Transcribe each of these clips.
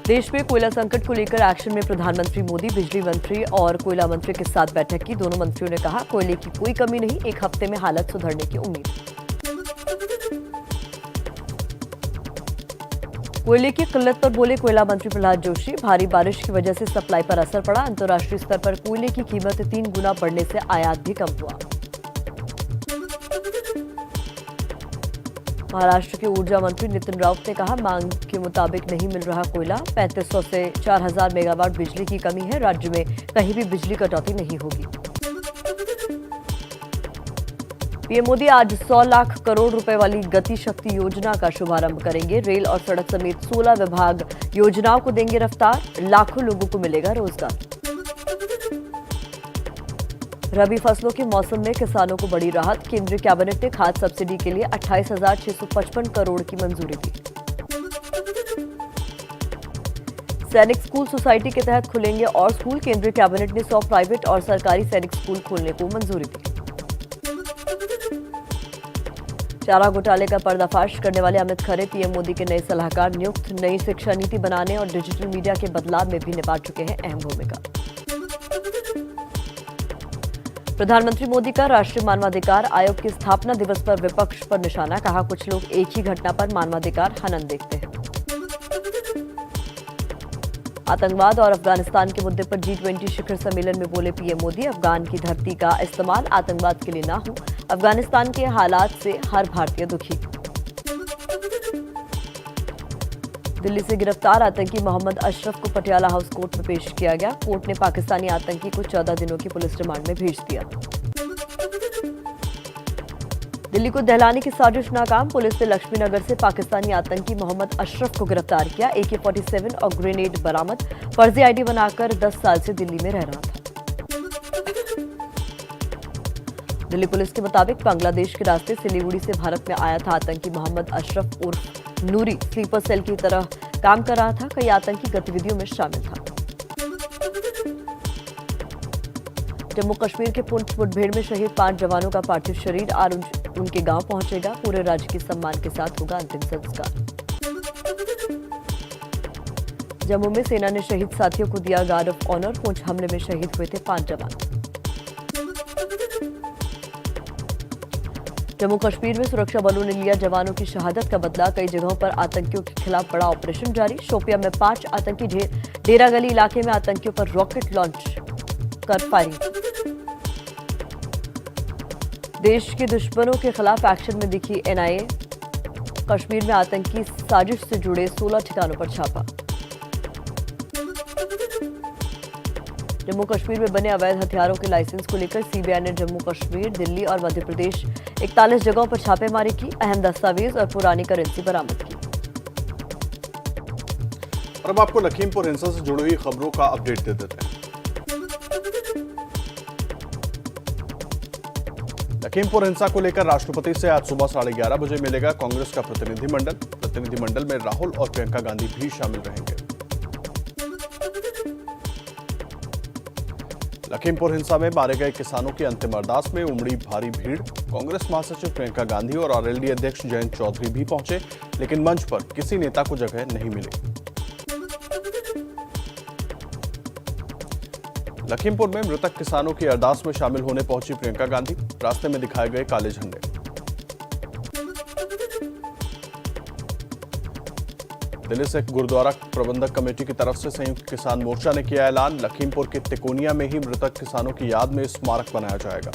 देश में कोयला संकट को लेकर एक्शन में प्रधानमंत्री मोदी बिजली मंत्री और कोयला मंत्री के साथ बैठक की। दोनों मंत्रियों ने कहा, कोयले की कोई कमी नहीं, एक हफ्ते में हालत सुधरने की उम्मीद। कोयले की किल्लत पर बोले कोयला मंत्री प्रहलाद जोशी, भारी बारिश की वजह से सप्लाई पर असर पड़ा। अंतर्राष्ट्रीय स्तर पर कोयले की कीमत 3 गुना बढ़ने से आयात भी कम हुआ। महाराष्ट्र के ऊर्जा मंत्री नितिन राउत ने कहा, मांग के मुताबिक नहीं मिल रहा कोयला। 3500 से 4000 मेगावाट बिजली की कमी है। राज्य में कहीं भी बिजली कटौती नहीं होगी। पीएम मोदी आज 100 लाख करोड़ रुपए वाली गति शक्ति योजना का शुभारंभ करेंगे। रेल और सड़क समेत 16 विभाग योजनाओं को देंगे रफ्तार। लाखों लोगों को मिलेगा रोजगार। रबी फसलों के मौसम में किसानों को बड़ी राहत। केंद्रीय कैबिनेट ने खाद सब्सिडी के लिए 28,655 करोड़ की मंजूरी दी। सैनिक स्कूल सोसाइटी के तहत खुलेंगे और स्कूल। केंद्रीय कैबिनेट ने 100 प्राइवेट और सरकारी सैनिक स्कूल खोलने को मंजूरी दी। चारा घोटाले का पर्दाफाश करने वाले अमित खरे पीएम मोदी के नए सलाहकार नियुक्त। नई शिक्षा नीति बनाने और डिजिटल मीडिया के बदलाव में भी निभा चुके हैं अहम भूमिका। प्रधानमंत्री मोदी का राष्ट्रीय मानवाधिकार आयोग के स्थापना दिवस पर विपक्ष पर निशाना। कहा, कुछ लोग एक ही घटना पर मानवाधिकार हनन देखते हैं। आतंकवाद और अफगानिस्तान के मुद्दे पर G20 शिखर सम्मेलन में बोले पीएम मोदी, अफगान की धरती का इस्तेमाल आतंकवाद के लिए ना हो। अफगानिस्तान के हालात से हर भारतीय दुखी। दिल्ली से गिरफ्तार आतंकी मोहम्मद अशरफ को पटियाला हाउस कोर्ट में पेश किया गया। कोर्ट ने पाकिस्तानी आतंकी को 14 दिनों की पुलिस रिमांड में भेज दिया। दिल्ली को दहलाने की साजिश नाकाम। पुलिस ने लक्ष्मीनगर से पाकिस्तानी आतंकी मोहम्मद अशरफ को गिरफ्तार किया। AK-47 और ग्रेनेड बरामद। फर्जी आईडी बनाकर 10 साल से दिल्ली में रह रहा था। दिल्ली पुलिस के मुताबिक बांग्लादेश के रास्ते सिलीगुड़ी से भारत में आया था आतंकी मोहम्मद अशरफ उर्फ नूरी। स्लीपर सेल की तरह काम कर रहा था। कई आतंकी गतिविधियों में शामिल था। जम्मू कश्मीर के पुंछ मुठभेड़ में शहीद 5 जवानों का पार्थिव शरीर आज उनके गांव पहुंचेगा। पूरे राजकीय सम्मान के साथ होगा अंतिम संस्कार। जम्मू में सेना ने शहीद साथियों को दिया गार्ड ऑफ ऑनर। पुंछ हमले में शहीद हुए थे 5 जवान। जम्मू कश्मीर में सुरक्षा बलों ने लिया जवानों की शहादत का बदला। कई जगहों पर आतंकियों के खिलाफ बड़ा ऑपरेशन जारी। शोपिया में 5 आतंकी डेरा गली इलाके में आतंकियों पर रॉकेट लॉन्च कर फायरिंग। देश के दुश्मनों के खिलाफ एक्शन में दिखी NIA। कश्मीर में आतंकी साजिश से जुड़े 16 ठिकानों पर छापा। जम्मू कश्मीर में बने अवैध हथियारों के लाइसेंस को लेकर CBI ने जम्मू कश्मीर, दिल्ली और मध्य प्रदेश 41 जगहों पर छापेमारी की। अहम दस्तावेज और पुरानी करेंसी बरामद की। और अब आपको लखीमपुर हिंसा से जुड़ी हुई खबरों का अपडेट दे देते हैं। लखीमपुर हिंसा को लेकर राष्ट्रपति से आज सुबह 11:30 बजे मिलेगा कांग्रेस का प्रतिनिधिमंडल। प्रतिनिधिमंडल में राहुल और प्रियंका गांधी भी शामिल रहेंगे। लखीमपुर हिंसा में मारे गए किसानों की अंतिम अरदास में उमड़ी भारी भीड़। कांग्रेस महासचिव प्रियंका गांधी और RLD अध्यक्ष जयंत चौधरी भी पहुंचे, लेकिन मंच पर किसी नेता को जगह नहीं मिली। लखीमपुर में मृतक किसानों की अरदास में शामिल होने पहुंची प्रियंका गांधी। रास्ते में दिखाए गए काले झंडे। दिल्ली से गुरुद्वारा प्रबंधक कमेटी की तरफ से संयुक्त किसान मोर्चा ने किया ऐलान। लखीमपुर के तिकोनिया में ही मृतक किसानों की याद में स्मारक बनाया जाएगा।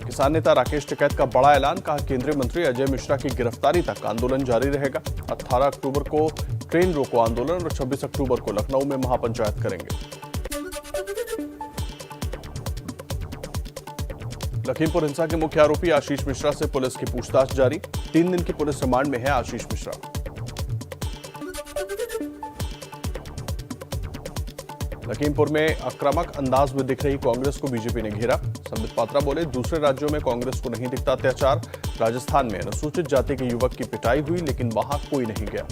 किसान नेता राकेश टिकैत का बड़ा ऐलान। कहा, केंद्रीय मंत्री अजय मिश्रा की गिरफ्तारी तक आंदोलन जारी रहेगा। 18 अक्टूबर को ट्रेन रोको आंदोलन और 26 अक्टूबर को लखनऊ में महापंचायत करेंगे। लखीमपुर हिंसा के मुख्य आरोपी आशीष मिश्रा से पुलिस की पूछताछ जारी। 3 दिन की पुलिस रिमांड में है आशीष मिश्रा। लखीमपुर में आक्रामक अंदाज में दिख रही कांग्रेस को बीजेपी ने घेरा। संबित पात्रा बोले, दूसरे राज्यों में कांग्रेस को नहीं दिखता अत्याचार। राजस्थान में अनुसूचित जाति के युवक की पिटाई हुई, लेकिन वहां कोई नहीं गया।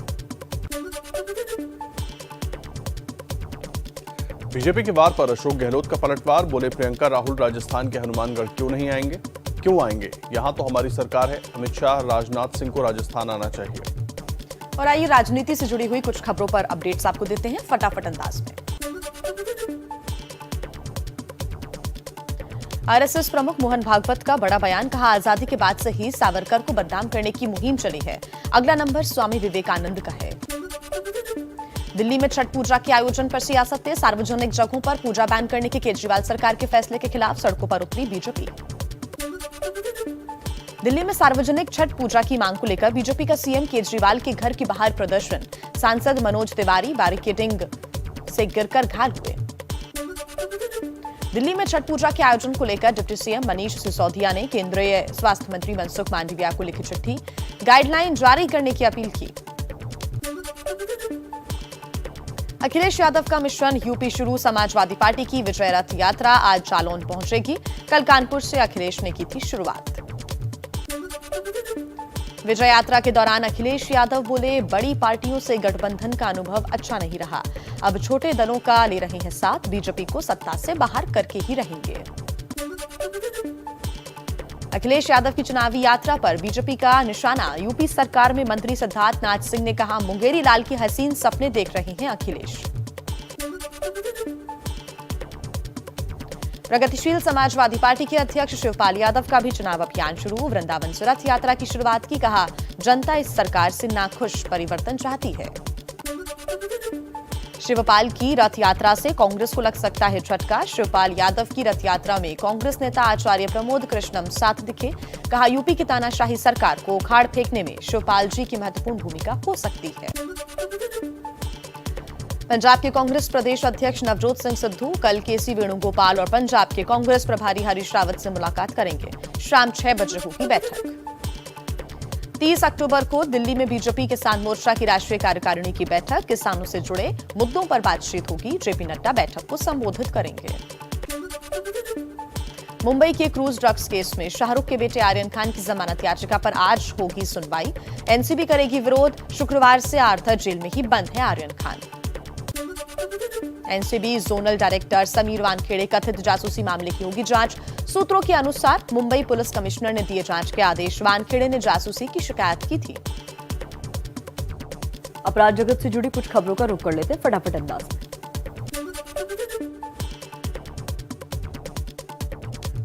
बीजेपी के वार पर अशोक गहलोत का पलटवार, बोले प्रियंका राहुल राजस्थान के हनुमानगढ़ क्यों नहीं आएंगे? क्यों आएंगे? यहां तो हमारी सरकार है। अमित शाह, राजनाथ सिंह को राजस्थान आना चाहिए। और आइए राजनीति से जुड़ी हुई कुछ खबरों पर अपडेट्स आपको देते हैं फटाफट अंदाज में। आरएसएस प्रमुख मोहन भागवत का बड़ा बयान, कहा आजादी के बाद से ही सावरकर को बदनाम करने की मुहिम चली है। अगला नंबर स्वामी विवेकानंद का है। दिल्ली में छठ पूजा के आयोजन पर सियासत है। सार्वजनिक जगहों पर पूजा बैन करने के केजरीवाल सरकार के फैसले के खिलाफ सड़कों पर उतरी बीजेपी। दिल्ली में सार्वजनिक छठ पूजा की मांग को लेकर बीजेपी का सीएम केजरीवाल के घर के बाहर प्रदर्शन। सांसद मनोज तिवारी बैरिकेडिंग से गिरकर घायल हुए। दिल्ली में छठ पूजा के आयोजन को लेकर डिप्टी सीएम मनीष सिसोदिया ने केंद्रीय स्वास्थ्य मंत्री मनसुख मांडविया को लिखी चिट्ठी, गाइडलाइन जारी करने की अपील की। अखिलेश यादव का मिशन यूपी शुरू। समाजवादी पार्टी की विजय रथ यात्रा आज जालौन पहुंचेगी। कल कानपुर से अखिलेश ने की थी शुरुआत। विजय यात्रा के दौरान अखिलेश यादव बोले, बड़ी पार्टियों से गठबंधन का अनुभव अच्छा नहीं रहा। अब छोटे दलों का ले रहे हैं साथ। बीजेपी को सत्ता से बाहर करके ही रहेंगे। अखिलेश यादव की चुनावी यात्रा पर बीजेपी का निशाना। यूपी सरकार में मंत्री सिद्धार्थ नाथ सिंह ने कहा, मुंगेरी लाल की हसीन सपने देख रहे हैं अखिलेश। प्रगतिशील समाजवादी पार्टी के अध्यक्ष शिवपाल यादव का भी चुनाव अभियान शुरू। वृंदावन से रथ यात्रा की शुरुआत की, कहा जनता इस सरकार से नाखुश, परिवर्तन चाहती है। शिवपाल की रथ यात्रा से कांग्रेस को लग सकता है झटका। शिवपाल यादव की रथ यात्रा में कांग्रेस नेता आचार्य प्रमोद कृष्णम साथ दिखे। कहा, यूपी की तानाशाही सरकार को उखाड़ फेंकने में शिवपाल जी की महत्वपूर्ण भूमिका हो सकती है। पंजाब के कांग्रेस प्रदेश अध्यक्ष नवजोत सिंह सिद्धू कल केसी वेणुगोपाल और पंजाब के कांग्रेस प्रभारी हरीश रावत से मुलाकात करेंगे। शाम 6 बजे होगी बैठक। 30 अक्टूबर को दिल्ली में बीजेपी किसान मोर्चा की राष्ट्रीय कार्यकारिणी की बैठक। किसानों से जुड़े मुद्दों पर बातचीत होगी। जेपी नड्डा बैठक को संबोधित करेंगे। मुंबई के क्रूज ड्रग्स केस में शाहरुख के बेटे आर्यन खान की जमानत याचिका पर आज होगी सुनवाई। एनसीबी करेगी विरोध। शुक्रवार से आर्थर जेल में ही बंद है Aryan Khan. NCB zonal director Sameer Wankhede कथित जासूसी मामले की होगी जांच। सूत्रों के अनुसार मुंबई पुलिस कमिश्नर ने दिए जांच के आदेश। वानखेड़े ने जासूसी की शिकायत की थी। अपराध जगत से जुड़ी कुछ खबरों का रुख कर लेते हैं फटाफट अंदाज में।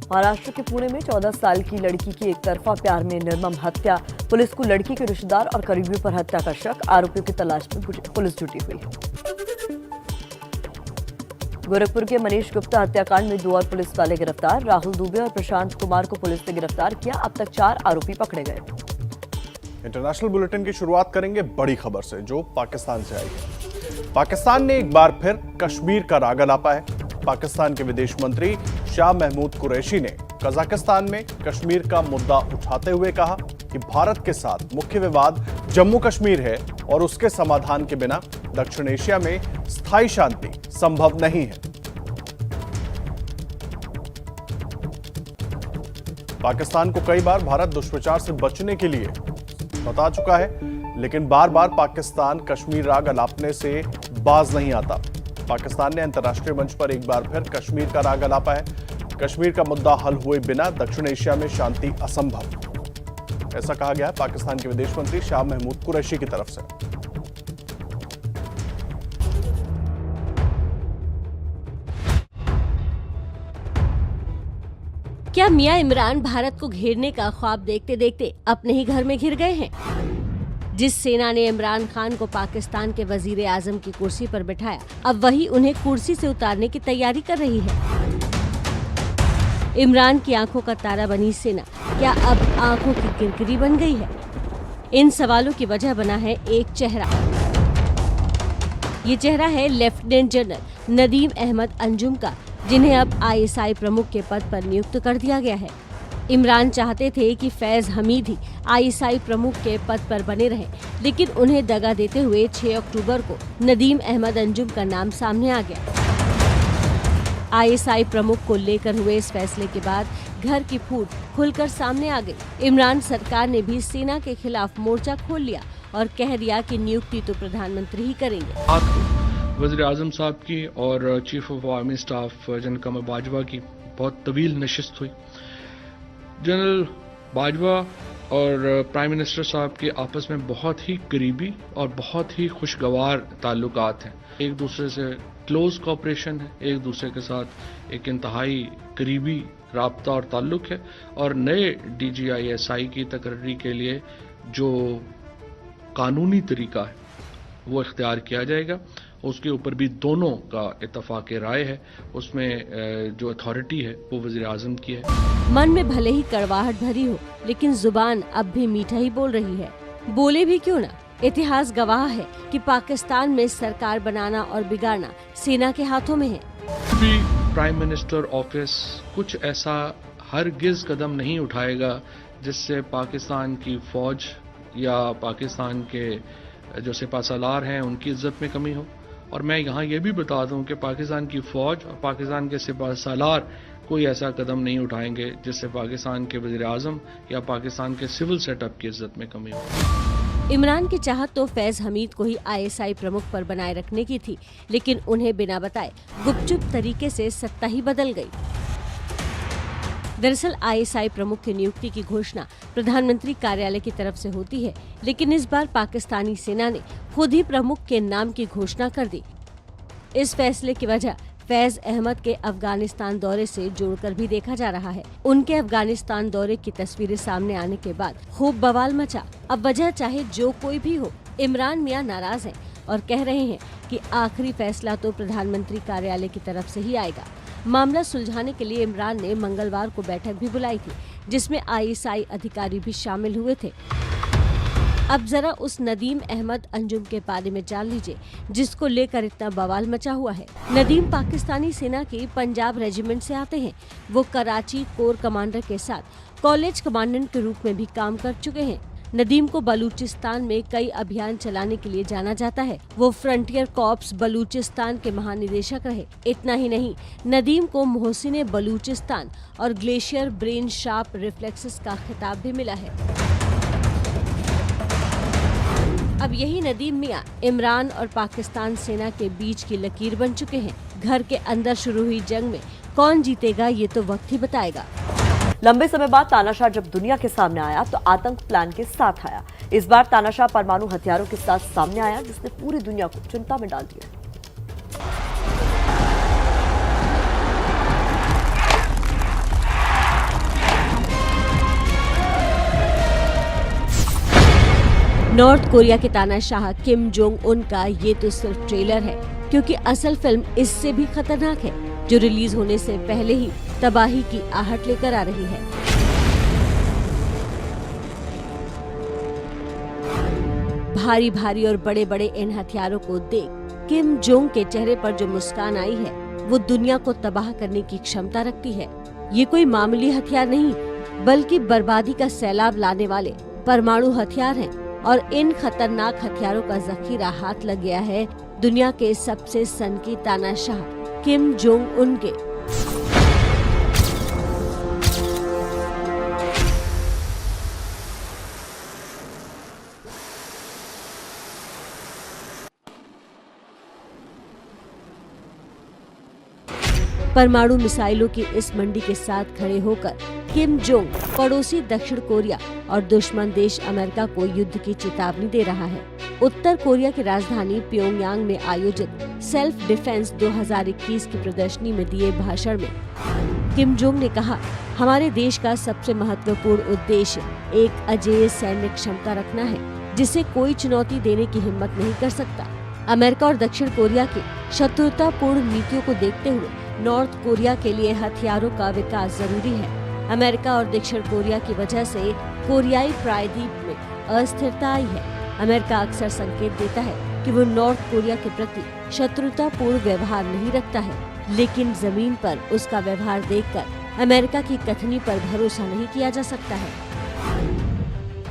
महाराष्ट्र के पुणे में 14 साल की लड़की की एकतरफा प्यार में निर्मम हत्या। पुलिस को लड़की के रिश्तेदार और करीबियों पर हत्या का शक। आरोपियों की तलाश में पुलिस जुटी हुई है। गोरखपुर के मनीष गुप्ता हत्याकांड में 2 और पुलिस वाले गिरफ्तार। राहुल दुबे और प्रशांत कुमार को पुलिस ने गिरफ्तार किया। अब तक 4 आरोपी पकड़े गए। इंटरनेशनल बुलेटिन की शुरुआत करेंगे बड़ी खबर से, जो पाकिस्तान से आई है। पाकिस्तान ने एक बार फिर कश्मीर का राग अलापा है। पाकिस्तान के विदेश मंत्री शाह महमूद कुरैशी ने कजाकिस्तान में कश्मीर का मुद्दा उठाते हुए कहा कि भारत के साथ मुख्य विवाद जम्मू कश्मीर है और उसके समाधान के बिना दक्षिण एशिया में स्थायी शांति संभव नहीं है। पाकिस्तान को कई बार भारत दुष्प्रचार से बचने के लिए बता चुका है, लेकिन बार बार पाकिस्तान कश्मीर राग अलापने से बाज नहीं आता। पाकिस्तान ने अंतर्राष्ट्रीय मंच पर एक बार फिर कश्मीर का राग अलापा है। कश्मीर का मुद्दा हल हुए बिना दक्षिण एशिया में शांति असंभव, ऐसा कहा गया है पाकिस्तान के विदेश मंत्री शाह महमूद कुरैशी की तरफ से। क्या मियां इमरान भारत को घेरने का ख्वाब देखते देखते अपने ही घर में घिर गए हैं? जिस सेना ने इमरान खान को पाकिस्तान के वजीर आजम की कुर्सी पर बिठाया, अब वही उन्हें कुर्सी से उतारने की तैयारी कर रही है। इमरान की आंखों का तारा बनी सेना क्या अब आंखों की किरकिरी बन गई है? इन सवालों की वजह बना है एक चेहरा। ये चेहरा है लेफ्टिनेंट जनरल नदीम अहमद अंजुम का, जिन्हें अब आईएसआई प्रमुख के पद पर नियुक्त कर दिया गया है। इमरान चाहते थे कि फैज हमीद ही आईएसआई प्रमुख के पद पर बने रहें, लेकिन उन्हें दगा देते हुए 6 अक्टूबर को नदीम अहमद अंजुम का नाम सामने आ गया। आईएसआई प्रमुख को लेकर हुए इस फैसले के बाद घर की फूट खुलकर सामने आ गई। इमरान सरकार ने भी सेना के खिलाफ मोर्चा खोल लिया और कह दिया कि नियुक्ति तो प्रधानमंत्री ही करेंगे। वज़ीर आज़म साहब की और chief of army staff general Qamar Bajwa की बहुत तवील नशिस्त हुई। जनरल बाजवा और प्राइम मिनिस्टर साहब के आपस में बहुत ही करीबी और बहुत ही खुशगवार ताल्लुकात हैं। एक दूसरे से क्लोज कोऑपरेशन है, एक दूसरे के साथ एक इंतहाई करीबी राब्ता और ताल्लुक है। और नए DGISI की तकर्री के लिए जो कानूनी तरीका है वो इख्तियार किया जाएगा, उसके ऊपर भी दोनों का इत्तफाक राय है। उसमें जो अथॉरिटी है वो वज़ीर आज़म की है। मन में भले ही कड़वाहट भरी हो, लेकिन जुबान अब भी मीठा ही बोल रही है। बोले भी क्यों ना, इतिहास गवाह है कि पाकिस्तान में सरकार बनाना और बिगाड़ना सेना के हाथों में है। भी प्राइम मिनिस्टर ऑफिस कुछ ऐसा हरगिज कदम नहीं उठाएगा जिससे पाकिस्तान की फौज या पाकिस्तान के जो सिपाहसालार हैं उनकी इज्जत में कमी हो। और मैं यहाँ ये भी बता दूं कि पाकिस्तान की फौज और पाकिस्तान के सिपाहसालार कोई ऐसा कदम नहीं उठाएंगे जिससे पाकिस्तान के वज़ीर आज़म या पाकिस्तान के सिविल सेटअप की इज्जत में कमी हो। इमरान की चाहत तो फैज हमीद को ही ISI प्रमुख पर बनाए रखने की थी, लेकिन उन्हें बिना बताए गुपचुप तरीके से सत्ता ही बदल गई। दरअसल ISI प्रमुख की नियुक्ति की घोषणा प्रधानमंत्री कार्यालय की तरफ से होती है, लेकिन इस बार पाकिस्तानी सेना ने खुद ही प्रमुख के नाम की घोषणा कर दी। इस फैसले की वजह फैज अहमद के अफगानिस्तान दौरे से जोड़कर भी देखा जा रहा है। उनके अफगानिस्तान दौरे की तस्वीरें सामने आने के बाद खूब बवाल मचा। अब वजह चाहे जो कोई भी हो, इमरान मियां नाराज हैं और कह रहे हैं कि आखिरी फैसला तो प्रधानमंत्री कार्यालय की तरफ से ही आएगा। मामला सुलझाने के लिए इमरान ने मंगलवार को बैठक भी बुलाई थी, जिसमें ISI अधिकारी भी शामिल हुए थे। अब जरा उस नदीम अहमद अंजुम के बारे में जान लीजिए, जिसको लेकर इतना बवाल मचा हुआ है। नदीम पाकिस्तानी सेना की पंजाब रेजिमेंट से आते हैं। वो कराची कोर कमांडर के साथ कॉलेज कमांडेंट के रूप में भी काम कर चुके हैं। नदीम को बलूचिस्तान में कई अभियान चलाने के लिए जाना जाता है। वो फ्रंटियर कॉर्प्स बलूचिस्तान के महानिदेशक रहे। इतना ही नहीं, नदीम को मोहसिने बलूचिस्तान और ग्लेशियर ब्रेन शार्प रिफ्लेक्सेस का खिताब भी मिला है। अब यही नदीम मियां इमरान और पाकिस्तान सेना के बीच की लकीर बन चुके हैं। घर के अंदर शुरू हुई जंग में कौन जीतेगा ये तो वक्त ही बताएगा। लंबे समय बाद तानाशाह जब दुनिया के सामने आया तो आतंक प्लान के साथ आया। इस बार तानाशाह परमाणु हथियारों के साथ सामने आया, जिसने पूरी दुनिया को चिंता में डाल दिया। नॉर्थ कोरिया के तानाशाह किम जोंग उन का ये तो सिर्फ ट्रेलर है, क्योंकि असल फिल्म इससे भी खतरनाक है, जो रिलीज होने से पहले ही तबाही की आहट लेकर आ रही है। भारी भारी और बड़े बड़े इन हथियारों को देख किम जोंग के चेहरे पर जो मुस्कान आई है, वो दुनिया को तबाह करने की क्षमता रखती है। ये कोई मामूली हथियार नहीं, बल्कि बर्बादी का सैलाब लाने वाले परमाणु हथियार हैं। और इन खतरनाक हथियारों का जखीरा हाथ लग गया है दुनिया के सबसे सनकी तानाशाह किम जोंग उन के। परमाणु मिसाइलों की इस मंडी के साथ खड़े होकर किम जोंग पड़ोसी दक्षिण कोरिया और दुश्मन देश अमेरिका को युद्ध की चेतावनी दे रहा है। उत्तर कोरिया की राजधानी प्योंगयांग में आयोजित सेल्फ डिफेंस 2021 की प्रदर्शनी में दिए भाषण में किम जोंग ने कहा, हमारे देश का सबसे महत्वपूर्ण उद्देश्य एक अजेय सैन्य क्षमता रखना है, जिसे कोई चुनौती देने की हिम्मत नहीं कर सकता। अमेरिका और दक्षिण कोरिया की शत्रुतापूर्ण नीतियों को देखते हुए नॉर्थ कोरिया के लिए हथियारों का विकास जरूरी है। अमेरिका और दक्षिण कोरिया की वजह से कोरियाई प्रायद्वीप में अस्थिरता आई है। अमेरिका अक्सर संकेत देता है कि वो नॉर्थ कोरिया के प्रति शत्रुतापूर्ण व्यवहार नहीं रखता है, लेकिन जमीन पर उसका व्यवहार देखकर अमेरिका की कथनी पर भरोसा नहीं किया जा सकता है।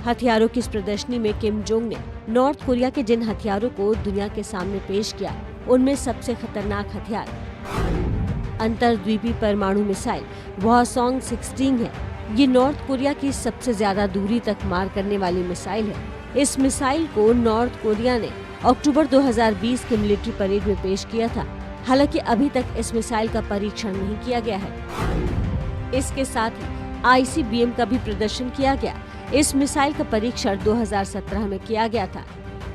हथियारों की इस प्रदर्शनी में किम जोंग ने नॉर्थ कोरिया के जिन हथियारों को दुनिया के सामने पेश किया, उनमें सबसे खतरनाक हथियार अंतर्द्वीपीय परमाणु मिसाइल हवासोंग 16 है। ये नॉर्थ कोरिया की सबसे ज्यादा दूरी तक मार करने वाली मिसाइल है। इस मिसाइल को नॉर्थ कोरिया ने अक्टूबर 2020 के मिलिट्री परेड में पेश किया था। हालांकि अभी तक इस मिसाइल का परीक्षण नहीं किया गया है। इसके साथ ही ICBM का भी प्रदर्शन किया गया। इस मिसाइल का परीक्षण 2017 में किया गया था।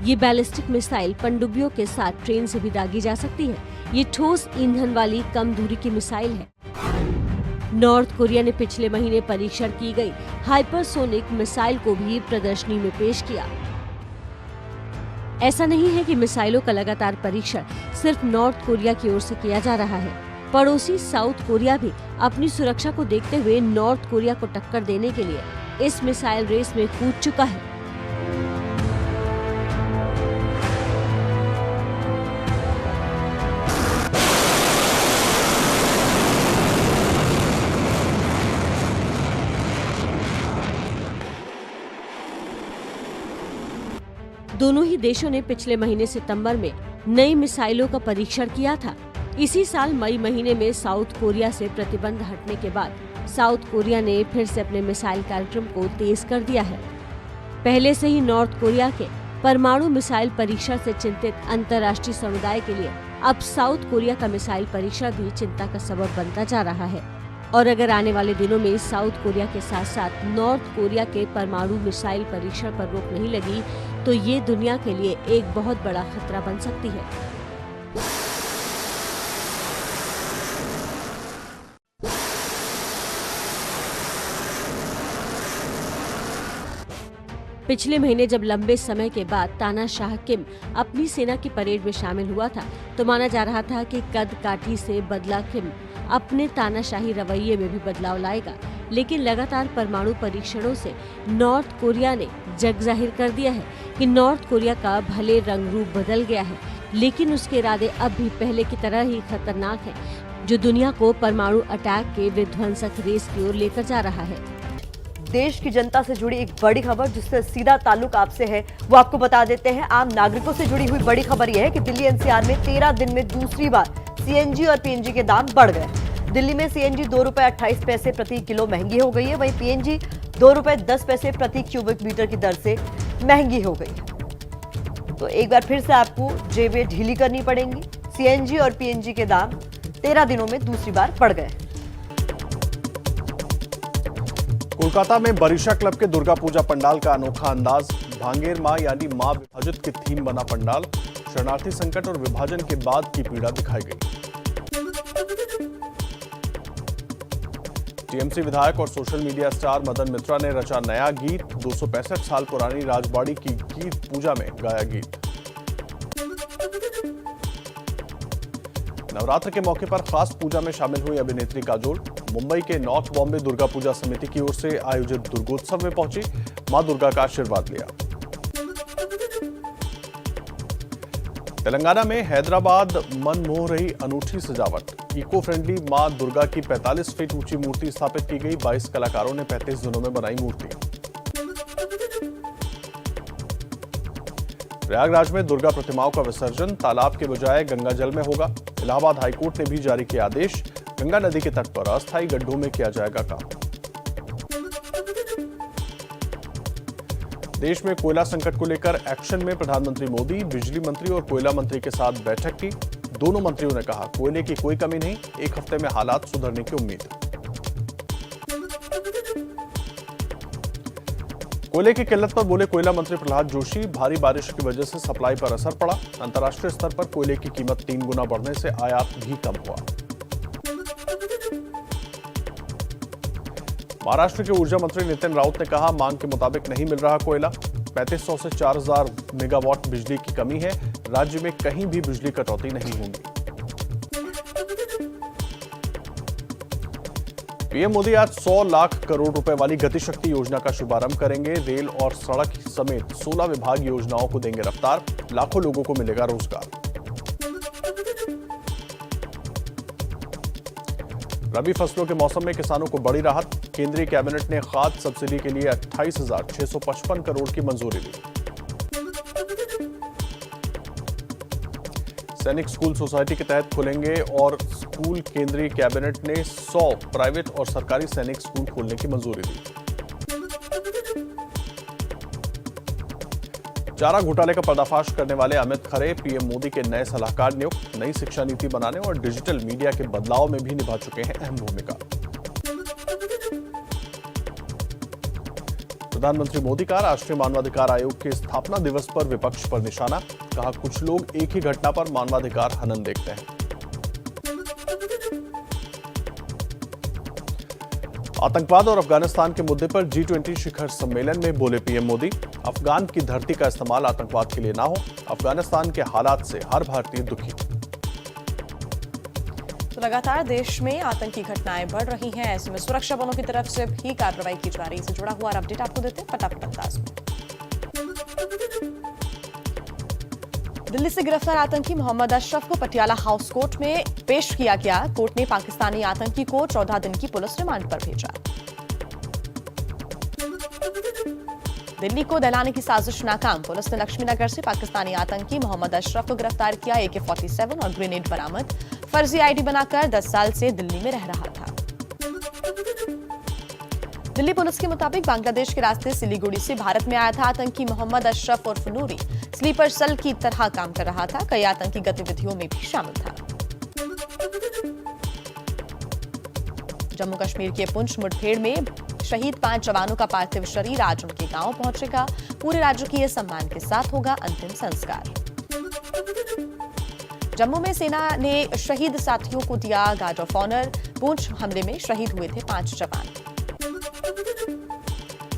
ये बैलिस्टिक मिसाइल पनडुब्बियों के साथ ट्रेन से भी दागी जा सकती है। ये ठोस ईंधन वाली कम दूरी की मिसाइल है। नॉर्थ कोरिया ने पिछले महीने परीक्षण की गई हाइपरसोनिक मिसाइल को भी प्रदर्शनी में पेश किया। ऐसा नहीं है कि मिसाइलों का लगातार परीक्षण सिर्फ नॉर्थ कोरिया की ओर से किया जा रहा है। पड़ोसी साउथ कोरिया भी अपनी सुरक्षा को देखते हुए नॉर्थ कोरिया को टक्कर देने के लिए इस मिसाइल रेस में कूद चुका है। दोनों ही देशों ने पिछले महीने सितंबर में नई मिसाइलों का परीक्षण किया था। इसी साल मई महीने में साउथ कोरिया से प्रतिबंध हटने के बाद साउथ कोरिया ने फिर से अपने मिसाइल कार्यक्रम को तेज कर दिया है। पहले से ही नॉर्थ कोरिया के परमाणु मिसाइल परीक्षण से चिंतित अंतर्राष्ट्रीय समुदाय के लिए अब साउथ कोरिया का मिसाइल परीक्षण भी चिंता का सबब बनता जा रहा है। और अगर आने वाले दिनों में साउथ कोरिया के साथ साथ नॉर्थ कोरिया के परमाणु मिसाइल परीक्षण पर रोक नहीं लगी तो ये दुनिया के लिए एक बहुत बड़ा खतरा बन सकती है। पिछले महीने जब लंबे समय के बाद तानाशाह किम अपनी सेना की परेड में शामिल हुआ था तो माना जा रहा था कि कद काठी से बदला किम अपने तानाशाही रवैये में भी बदलाव लाएगा। लेकिन लगातार परमाणु परीक्षणों से नॉर्थ कोरिया ने जग जाहिर कर दिया है कि नॉर्थ कोरिया का भले रंग रूप बदल गया है, लेकिन उसके इरादे अब भी पहले की तरह ही खतरनाक हैं, जो दुनिया को परमाणु अटैक के विध्वंसक रेस की ओर लेकर जा रहा है। देश की जनता से जुड़ी एक बड़ी खबर जिससे सीधा ताल्लुक आपसे है, वो आपको बता देते हैं। आम नागरिकों से जुड़ी हुई बड़ी खबर यह है कि दिल्ली NCR में 13 दिन में दूसरी बार CNG और PNG के दाम बढ़ गए। दिल्ली में CNG 2 रुपए 28 पैसे प्रति किलो महंगी हो गई है, वहीं PNG 2 रुपए 10 पैसे प्रति क्यूबिक मीटर की दर से महंगी हो गई है। तो एक बार फिर से आपको जेबें ढीली करनी पड़ेंगी। CNG और PNG के दाम 13 दिनों में दूसरी बार बढ़ गए। कोलकाता में बरिशा क्लब के दुर्गा पूजा पंडाल का अनोखा अंदाज। भांगेर मां यानी मां विभाजित की थीम बना पंडाल। शरणार्थी संकट और विभाजन के बाद की पीड़ा दिखाई गई। टीएमसी विधायक और सोशल मीडिया स्टार मदन मित्रा ने रचा नया गीत। 265 साल पुरानी राजबाड़ी की गीत पूजा में गाया गीत। नवरात्र के मौके पर खास पूजा में शामिल हुई अभिनेत्री काजोल मुंबई के नॉर्थ बॉम्बे दुर्गा पूजा समिति की ओर से आयोजित दुर्गोत्सव में पहुंची। मां दुर्गा का आशीर्वाद लिया। तेलंगाना में हैदराबाद मन मोह रही अनूठी सजावट। इको फ्रेंडली मां दुर्गा की 45 फीट ऊंची मूर्ति स्थापित की गई। 22 कलाकारों ने 35 दिनों में बनाई मूर्ति। प्रयागराज में दुर्गा प्रतिमाओं का विसर्जन तालाब के बजाय गंगा जल में होगा। इलाहाबाद हाईकोर्ट ने भी जारी किया आदेश। गंगा नदी के तट पर अस्थायी गड्ढों में किया जाएगा काम। देश में कोयला संकट को लेकर एक्शन में प्रधानमंत्री मोदी बिजली मंत्री और कोयला मंत्री के साथ बैठक की। दोनों मंत्रियों ने कहा कोयले की कोई कमी नहीं, एक हफ्ते में हालात सुधरने की उम्मीद। कोयले की किल्लत पर बोले कोयला मंत्री प्रहलाद जोशी। भारी बारिश की वजह से सप्लाई पर असर पड़ा। अंतर्राष्ट्रीय स्तर पर कोयले की कीमत 3 गुना बढ़ने से आयात भी कम हुआ। महाराष्ट्र के ऊर्जा मंत्री नितिन राउत ने कहा मांग के मुताबिक नहीं मिल रहा कोयला। 3500 से 4000 मेगावाट बिजली की कमी है। राज्य में कहीं भी बिजली कटौती नहीं होगी। पीएम मोदी आज 100 लाख करोड़ रुपए वाली गतिशक्ति योजना का शुभारंभ करेंगे। रेल और सड़क समेत 16 विभाग योजनाओं को देंगे रफ्तार। लाखों लोगों को मिलेगा रोजगार। रबी फसलों के मौसम में किसानों को बड़ी राहत। केंद्रीय कैबिनेट ने खाद सब्सिडी के लिए 28,655 करोड़ की मंजूरी दी। सैनिक स्कूल सोसाइटी के तहत खुलेंगे और स्कूल। केंद्रीय कैबिनेट ने 100 प्राइवेट और सरकारी सैनिक स्कूल खोलने की मंजूरी दी। चारा घोटाले का पर्दाफाश करने वाले अमित खरे पीएम मोदी के नए सलाहकार नियुक्त, नई शिक्षा नीति बनाने और डिजिटल मीडिया के बदलाव में भी निभा चुके हैं अहम भूमिका। प्रधानमंत्री मोदी का राष्ट्रीय मानवाधिकार आयोग के स्थापना दिवस पर विपक्ष पर निशाना, कहा कुछ लोग एक ही घटना पर मानवाधिकार हनन देखते हैं। आतंकवाद और अफगानिस्तान के मुद्दे पर G20 शिखर सम्मेलन में बोले पीएम मोदी, अफगान की धरती का इस्तेमाल आतंकवाद के लिए ना हो, अफगानिस्तान के हालात से हर भारतीय दुखी। तो लगातार देश में आतंकी घटनाएं बढ़ रही हैं, ऐसे में सुरक्षा बलों की तरफ से भी कार्रवाई की जा रही है। इससे जुड़ा हुआ अपडेट आपको देते हैं फटाफट अंदाज में। दिल्ली से गिरफ्तार आतंकी मोहम्मद अशरफ को पटियाला हाउस कोर्ट में पेश किया गया। कोर्ट ने पाकिस्तानी आतंकी को 14 दिन की पुलिस रिमांड पर भेजा। दिल्ली को दहलाने की साजिश नाकाम, पुलिस ने लक्ष्मीनगर से पाकिस्तानी आतंकी मोहम्मद अशरफ को गिरफ्तार किया। AK-47 और ग्रेनेड बरामद। फर्जी आईडी बनाकर 10 साल से दिल्ली में रह रहा था। दिल्ली पुलिस के मुताबिक बांग्लादेश के रास्ते सिलीगुड़ी से भारत में आया था आतंकी मोहम्मद अशरफ उर्फ नूरी। स्लीपर सेल की तरह काम कर रहा था, कई आतंकी गतिविधियों में भी शामिल था। जम्मू कश्मीर के पुंछ मुठभेड़ में शहीद 5 जवानों का पार्थिव शरीर आज उनके गांव पहुंचेगा। पूरे राजकीय सम्मान के साथ होगा अंतिम संस्कार। जम्मू में सेना ने शहीद साथियों को दिया गार्ड ऑफ ऑनर। पुंछ हमले में शहीद हुए थे 5 जवान।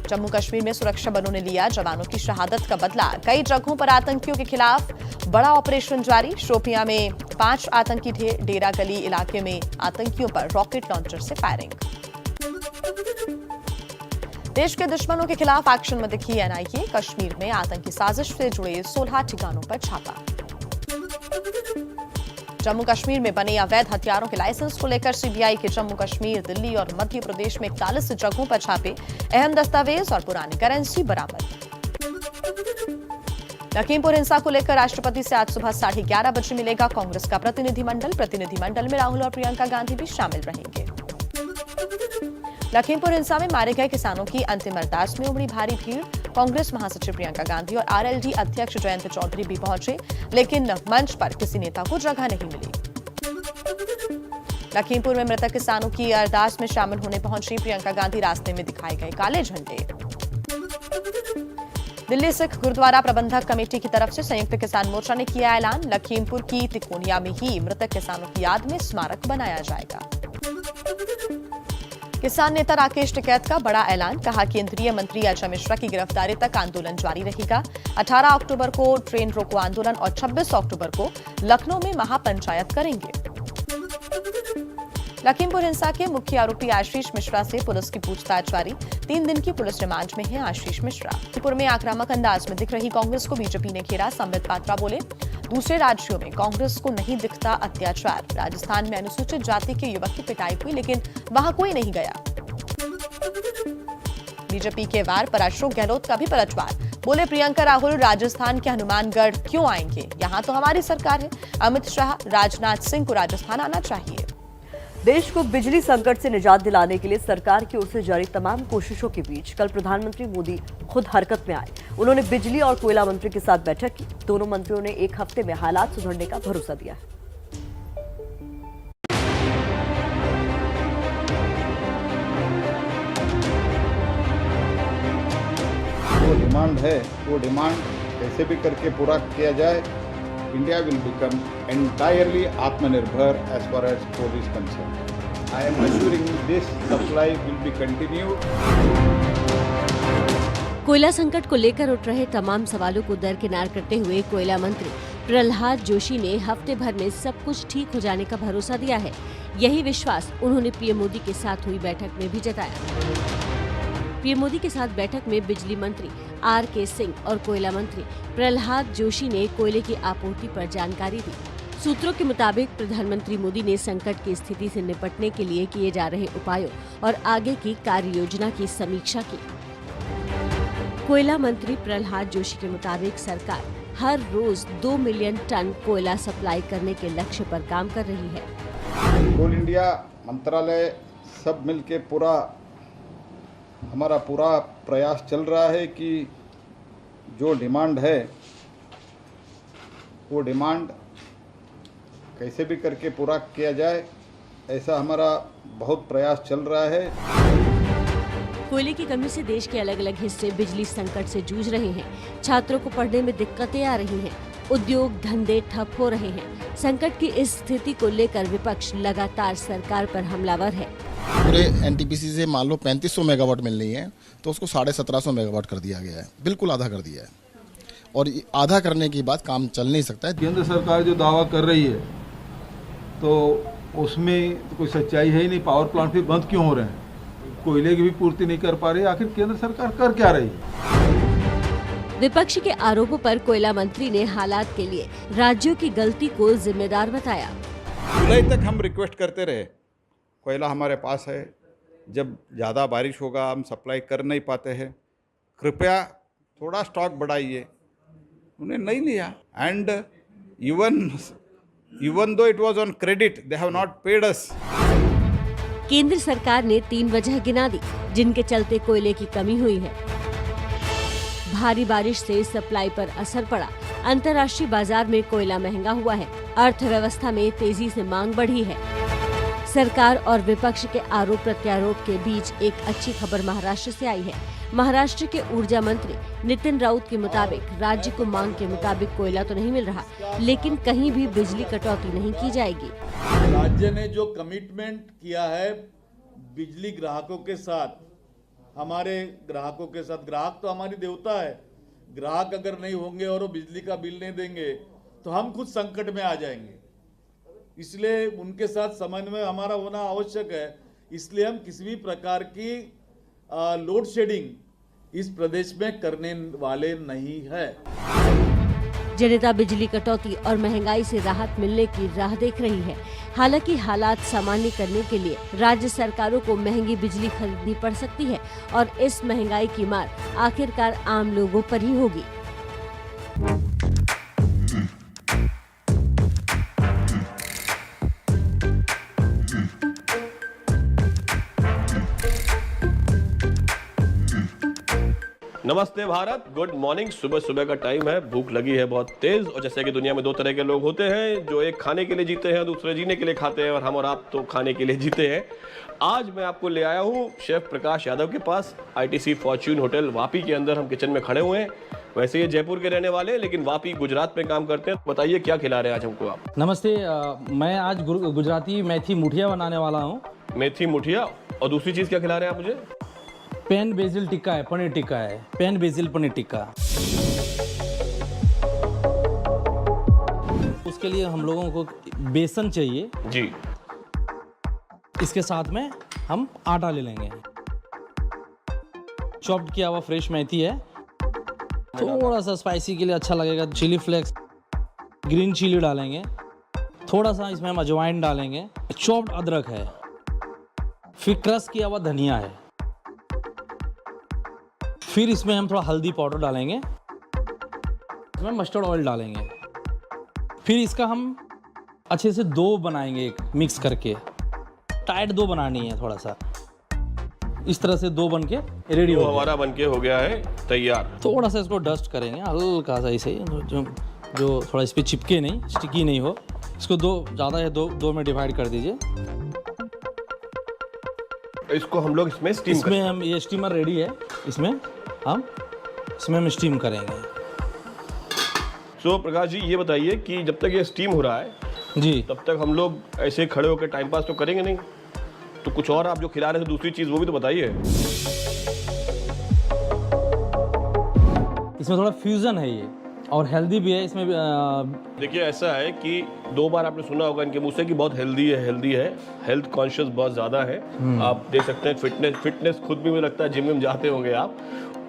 जम्मू कश्मीर में सुरक्षा बलों ने लिया जवानों की शहादत का बदला। कई जगहों पर आतंकियों के खिलाफ बड़ा ऑपरेशन जारी। शोपियां में 5 आतंकी थे। डेरा गली इलाके में आतंकियों पर रॉकेट लॉन्चर से फायरिंग। देश के दुश्मनों के खिलाफ एक्शन में दिखी NIA। कश्मीर में आतंकी साजिश से जुड़े 16 ठिकानों पर छापा। जम्मू कश्मीर में बने अवैध हथियारों के लाइसेंस को लेकर CBI के जम्मू कश्मीर, दिल्ली और मध्य प्रदेश में 41 जगहों पर छापे। अहम दस्तावेज और पुरानी करेंसी बरामद। लखीमपुर हिंसा को लेकर राष्ट्रपति से आज सुबह 11:30 बजे मिलेगा कांग्रेस का प्रतिनिधिमंडल। प्रतिनिधिमंडल में राहुल और प्रियंका गांधी भी शामिल रहेंगे। लखीमपुर हिंसा में मारे गए किसानों की अंतिम अरदास में उमड़ी भारी भीड़। कांग्रेस महासचिव प्रियंका गांधी और RLD अध्यक्ष जयंत चौधरी भी पहुंचे, लेकिन मंच पर किसी नेता को जगह नहीं मिली। लखीमपुर में मृतक किसानों की अरदास में शामिल होने पहुंची प्रियंका गांधी। रास्ते में दिखाए गए काले झंडे। दिल्ली सिख गुरुद्वारा प्रबंधक कमेटी की तरफ से संयुक्त किसान मोर्चा ने किया ऐलान। लखीमपुर की तिकोनिया में ही मृतक किसानों की याद में स्मारक बनाया जाएगा। किसान नेता राकेश टिकैत का बड़ा ऐलान, कहा केंद्रीय मंत्री अजय मिश्रा की गिरफ्तारी तक आंदोलन जारी रहेगा। 18 अक्टूबर को ट्रेन रोको आंदोलन और 26 अक्टूबर को लखनऊ में महापंचायत करेंगे। लखीमपुर हिंसा के मुख्य आरोपी आशीष मिश्रा से पुलिस की पूछताछ जारी। 3 दिन की पुलिस रिमांड में है आशीष मिश्रा। लखीमपुर में आक्रामक अंदाज में दिख रही कांग्रेस को बीजेपी ने घेरा। संबित पात्रा बोले, दूसरे राज्यों में कांग्रेस को नहीं दिखता अत्याचार। राजस्थान में अनुसूचित जाति के युवक की पिटाई हुई, लेकिन वहां कोई नहीं गया। बीजेपी के वार पर अशोक गहलोत का भी पलटवार। बोले, प्रियंका राहुल राजस्थान के हनुमानगढ़ क्यों आएंगे, यहां तो हमारी सरकार है। अमित शाह, राजनाथ सिंह को राजस्थान आना चाहिए। देश को बिजली संकट से निजात दिलाने के लिए सरकार की ओर से जारी तमाम कोशिशों के बीच कल प्रधानमंत्री मोदी खुद हरकत में आए। उन्होंने बिजली और कोयला मंत्री के साथ बैठक की। दोनों मंत्रियों ने 1 हफ्ते में हालात सुधरने का भरोसा दिया है। जो डिमांड है वो डिमांड कैसे भी करके पूरा किया जाए। India will become entirely Atmanirbhar as far as coal is concerned. I am assuring this supply will be continued. कोयला संकट को लेकर उठ रहे तमाम सवालों को दरकिनार करते हुए कोयला मंत्री प्रहलाद जोशी ने हफ्ते भर में सब कुछ ठीक हो जाने का भरोसा दिया है। यही विश्वास उन्होंने पीएम मोदी के साथ हुई बैठक में भी जताया। पीएम मोदी के साथ बैठक में बिजली मंत्री RK सिंह और कोयला मंत्री प्रहलाद जोशी ने कोयले की आपूर्ति पर जानकारी दी। सूत्रों के मुताबिक प्रधानमंत्री मोदी ने संकट की स्थिति से निपटने के लिए किए जा रहे उपायों और आगे की कार्य योजना की समीक्षा की। कोयला मंत्री प्रहलाद जोशी के मुताबिक सरकार हर रोज 2 मिलियन टन कोयला सप्लाई करने के लक्ष्य पर काम कर रही है। कोल इंडिया मंत्रालय सब मिलके हमारा पूरा प्रयास चल रहा है कि जो डिमांड है वो डिमांड कैसे भी करके पूरा किया जाए, ऐसा हमारा बहुत प्रयास चल रहा है। कोयले की कमी से देश के अलग अलग हिस्से बिजली संकट से जूझ रहे हैं। छात्रों को पढ़ने में दिक्कतें आ रही हैं। उद्योग धंधे ठप हो रहे हैं। संकट की इस स्थिति को लेकर विपक्ष लगातार सरकार पर हमलावर है। पूरे एनटीपीसी से मान लो 3500 मेगावाट मिल रही है तो उसको 1750 मेगावाट कर दिया गया है, बिल्कुल आधा कर दिया है। और आधा करने के बाद काम चल नहीं सकता है। केंद्र सरकार जो दावा कर रही है तो उसमें तो कोई सच्चाई है ही नहीं। पावर प्लांट फिर बंद क्यों हो रहे हैं? कोयले की भी पूर्ति नहीं कर पा रही, आखिर केंद्र सरकार कर क्या रही है? विपक्ष के आरोपों पर कोयला मंत्री ने हालात के लिए राज्यों की गलती को जिम्मेदार बताया। जुलाई तक हम रिक्वेस्ट करते रहे, कोयला हमारे पास है, जब ज़्यादा बारिश होगा हम सप्लाई कर नहीं पाते हैं, कृपया थोड़ा स्टॉक बढ़ाइए। उन्हें नहीं लिया। And even though it was on credit, they have not paid us. केंद्र सरकार ने 3 वजह गिना दी जिनके चलते कोयले की कमी हुई है। भारी बारिश से सप्लाई पर असर पड़ा। अंतर्राष्ट्रीय बाजार में कोयला महंगा हुआ है। अर्थव्यवस्था में तेजी से मांग बढ़ी है। सरकार और विपक्ष के आरोप प्रत्यारोप के बीच एक अच्छी खबर महाराष्ट्र से आई है। महाराष्ट्र के ऊर्जा मंत्री नितिन राउत के मुताबिक राज्य को मांग के मुताबिक कोयला तो नहीं मिल रहा, लेकिन कहीं भी बिजली कटौती नहीं की जाएगी। राज्य ने जो कमिटमेंट किया है बिजली ग्राहकों के साथ, हमारे ग्राहकों के साथ, ग्राहक तो हमारी देवता है। ग्राहक अगर नहीं होंगे और वो बिजली का बिल नहीं देंगे तो हम खुद संकट में आ जाएंगे। इसलिए उनके साथ समन्वय हमारा होना आवश्यक है। इसलिए हम किसी भी प्रकार की लोड शेडिंग इस प्रदेश में करने वाले नहीं है। जनता बिजली कटौती और महंगाई से राहत मिलने की राह देख रही है। हालांकि हालात सामान्य करने के लिए राज्य सरकारों को महंगी बिजली खरीदनी पड़ सकती है और इस महंगाई की मार आखिरकार आम लोगों पर ही होगी। नमस्ते भारत, गुड मॉर्निंग। सुबह सुबह का टाइम है, भूख लगी है बहुत तेज। और जैसे कि दुनिया में 2 तरह के लोग होते हैं, जो एक खाने के लिए जीते हैं, दूसरे जीने के लिए खाते हैं, और हम और आप तो खाने के लिए जीते हैं। आज मैं आपको ले आया हूँ शेफ प्रकाश यादव के पास, ITC फॉर्च्यून होटल वापी के अंदर हम किचन में खड़े हुए हैं। वैसे ये जयपुर के रहने वाले हैं, लेकिन वापी गुजरात में काम करते हैं। बताइए क्या खिला रहे हैं आज हमको आप? नमस्ते, मैं आज गुजराती मेथी मुठिया बनाने वाला हूँ। मेथी मुठिया, और दूसरी चीज़ क्या खिला रहे हैं आप मुझे? पैन बेसिल टिक्का है, पनीर टिक्का है, पैन बेसिल पनीर टिक्का। उसके लिए हम लोगों को बेसन चाहिए जी। इसके साथ में हम आटा ले लेंगे। चॉप्ड किया हुआ फ्रेश मेथी है। थोड़ा सा स्पाइसी के लिए अच्छा लगेगा चिली फ्लेक्स, ग्रीन चिली डालेंगे। थोड़ा सा इसमें हम अजवाइन डालेंगे। चॉप्ड अदरक है, फिर क्रश किया हुआ धनिया है। फिर इसमें हम थोड़ा हल्दी पाउडर डालेंगे। इसमें मस्टर्ड ऑयल डालेंगे। फिर इसका हम अच्छे से डो बनाएंगे, एक मिक्स करके। टाइट डो बनानी है थोड़ा सा। इस तरह से डो बन के रेडी हो, हमारा बन के हो गया है तैयार। थोड़ा सा इसको डस्ट करेंगे हल्का सा, ऐसे जो थोड़ा इस पर चिपके नहीं, स्टिकी नहीं हो। इसको ज़्यादा है दो में डिवाइड कर दीजिए। इसको हम लोग इसमें स्टीम इसमें हम ये स्टीमर रेडी है, इसमें हम स्टीम करेंगे। तो प्रकाश जी ये बताइए कि जब तक ये स्टीम हो रहा है जी, तब तक हम लोग ऐसे खड़े होकर टाइम पास तो करेंगे नहीं। तो कुछ और आप जो खिला रहे थे दूसरी चीज़, वो भी तो बताइए। इसमें थोड़ा फ्यूजन है ये, और हेल्दी भी है इसमें। देखिए ऐसा है कि 2 बार आपने सुना होगा इनके मुंह से कि बहुत हेल्दी है, हेल्थ कॉन्शियस बहुत ज़्यादा है। आप देख सकते हैं फिटनेस खुद भी मुझे लगता है जिम में जाते होंगे आप।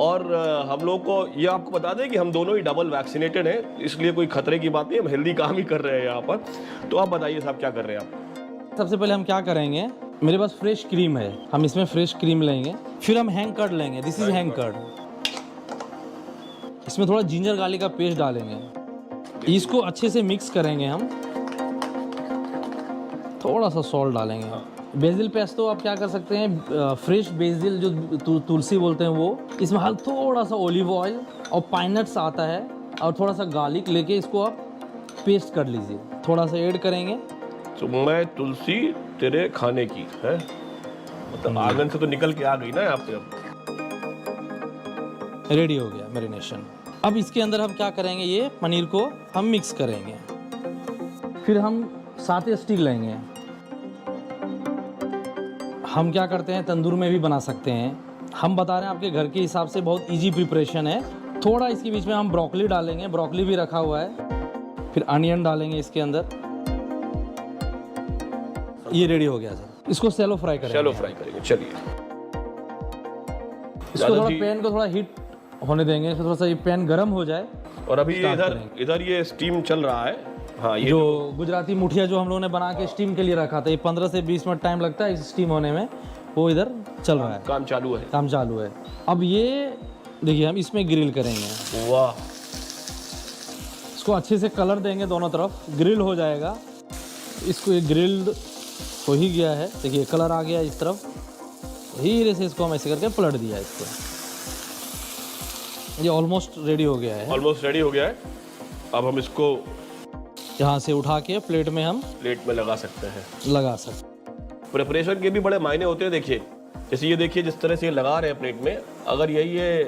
और हम लोग को ये आपको बता दें कि हम दोनों ही डबल वैक्सीनेटेड हैं, इसलिए कोई खतरे की बात नहीं, हम हेल्दी काम ही कर रहे हैं यहाँ पर। तो आप बताइए साहब क्या कर रहे हैं आप? सबसे पहले हम क्या करेंगे, मेरे पास फ्रेश क्रीम है, हम इसमें फ्रेश क्रीम लेंगे। फिर हम हैंग कर्ड लेंगे, दिस इज हैंग कर्ड। इसमें थोड़ा जिंजर गार्लिक का पेस्ट डालेंगे। इसको अच्छे से मिक्स करेंगे हम। थोड़ा सा सॉल्ट डालेंगे। बेसिल पेस्टो आप क्या कर सकते हैं, फ्रेश बेसिल जो तुलसी बोलते हैं वो, इसमें हल्का थोड़ा सा ऑलिव ऑयल और पाइन नट्स आता है और थोड़ा सा गार्लिक लेके इसको आप पेस्ट कर लीजिए, थोड़ा सा ऐड करेंगे। तो मैं तुलसी तेरे खाने की है, मतलब आंगन से तो निकल के आ गई ना यहाँ पे। अब रेडी हो गया मैरिनेशन। अब इसके अंदर हम क्या करेंगे, ये पनीर को हम मिक्स करेंगे, फिर हम 7 स्टिक लेंगे। हम क्या करते हैं, तंदूर में भी बना सकते हैं, हम बता रहे हैं आपके घर के हिसाब से, बहुत इजी प्रिपरेशन है। थोड़ा इसके बीच में हम ब्रोकली डालेंगे, ब्रोकली भी रखा हुआ है, फिर अनियन डालेंगे इसके अंदर। ये रेडी हो गया सर, इसको शैलो फ्राई करेंगे। शैलो फ्राई करेंगे, चलिए। इसको थोड़ा पैन को थोड़ा हीट होने देंगे, थोड़ा सा ये पैन गर्म हो जाए। और अभी ये इधर ये स्टीम चल रहा है। हाँ, ये जो गुजराती मुठिया जो हम लोगों ने बना के स्टीम के लिए रखा था, ये 15 से 20 मिनट टाइम लगता है इस स्टीम होने में, वो इधर चल रहा है, काम चालू है। काम चालू है। अब ये देखिए हम इसमें ग्रिल करेंगे। वाह, इसको अच्छे से कलर देंगे, दोनों तरफ ग्रिल हो जाएगा। इसको ये ग्रिल्ड हो ही गया है, देखिए कलर आ गया इस तरफ। धीरे से इसको हम ऐसे करके पलट दिया इसको। ये ऑलमोस्ट रेडी हो गया है, ऑलमोस्ट रेडी हो गया है। अब हम इसको यहाँ से उठा के प्लेट में हम प्लेट में लगा सकते हैं। लगा सकते। प्रिपरेशन के भी बड़े मायने होते हैं। देखिए, जैसे ये देखिए जिस तरह से ये लगा रहे हैं प्लेट में, अगर ये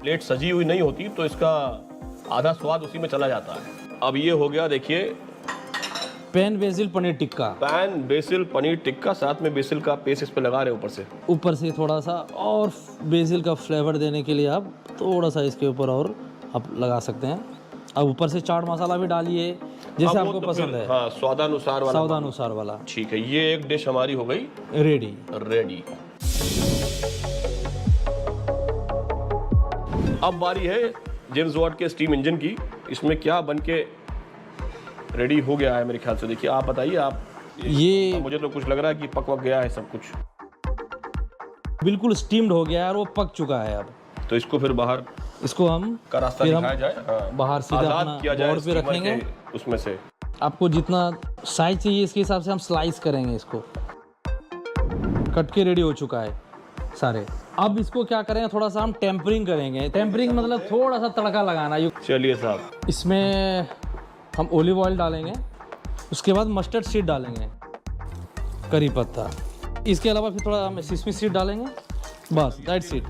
प्लेट सजी हुई नहीं होती तो इसका आधा स्वाद उसी में चला जाता है। अब ये हो गया, देखिए, pan BECIL paneer tikka. Pan BECIL paneer tikka, साथ में बेसिल का पेस्ट इस पे लगा रहे हैं ऊपर से थोड़ा सा, और बेसिल का फ्लेवर देने के लिए आप थोड़ा सा इसके ऊपर और आप लगा सकते हैं। अब ऊपर से चाट मसाला भी डालिए जैसे आपको तो पसंद है। हाँ, स्वादानुसार वाला। स्वादानुसार वाला। ठीक है, ये एक डिश हमारी हो गई रेडी। अब बारी है जेम्स वॉट के स्टीम इंजन की। इसमें क्या बन के रेडी हो गया है मेरे ख्याल से। देखिए, आप बताइए। आप ये मुझे तो कुछ लग रहा है कि पक गया है सब कुछ, बिल्कुल स्टीम्ड हो गया है और वो पक चुका है। अब तो इसको फिर बाहर, इसको हम का रास्ता दिखाया जाए। हाँ, बाहर सीधा अपना बोर्ड पे रखेंगे। उसमें से आपको जितना साइज चाहिए इसके हिसाब से हम स्लाइस करेंगे। इसको कट के रेडी हो चुका है सारे। अब इसको क्या करेंगे, थोड़ा सा हम टेम्परिंग करेंगे। टेम्परिंग मतलब थोड़ा सा तड़का लगाना। चलिए साहब, इसमें हम ऑलिव ऑयल डालेंगे, उसके बाद मस्टर्ड सीड डालेंगे, करी पत्ता, इसके अलावा फिर थोड़ा हम सिसमी सीड डालेंगे, बस दैट्स इट।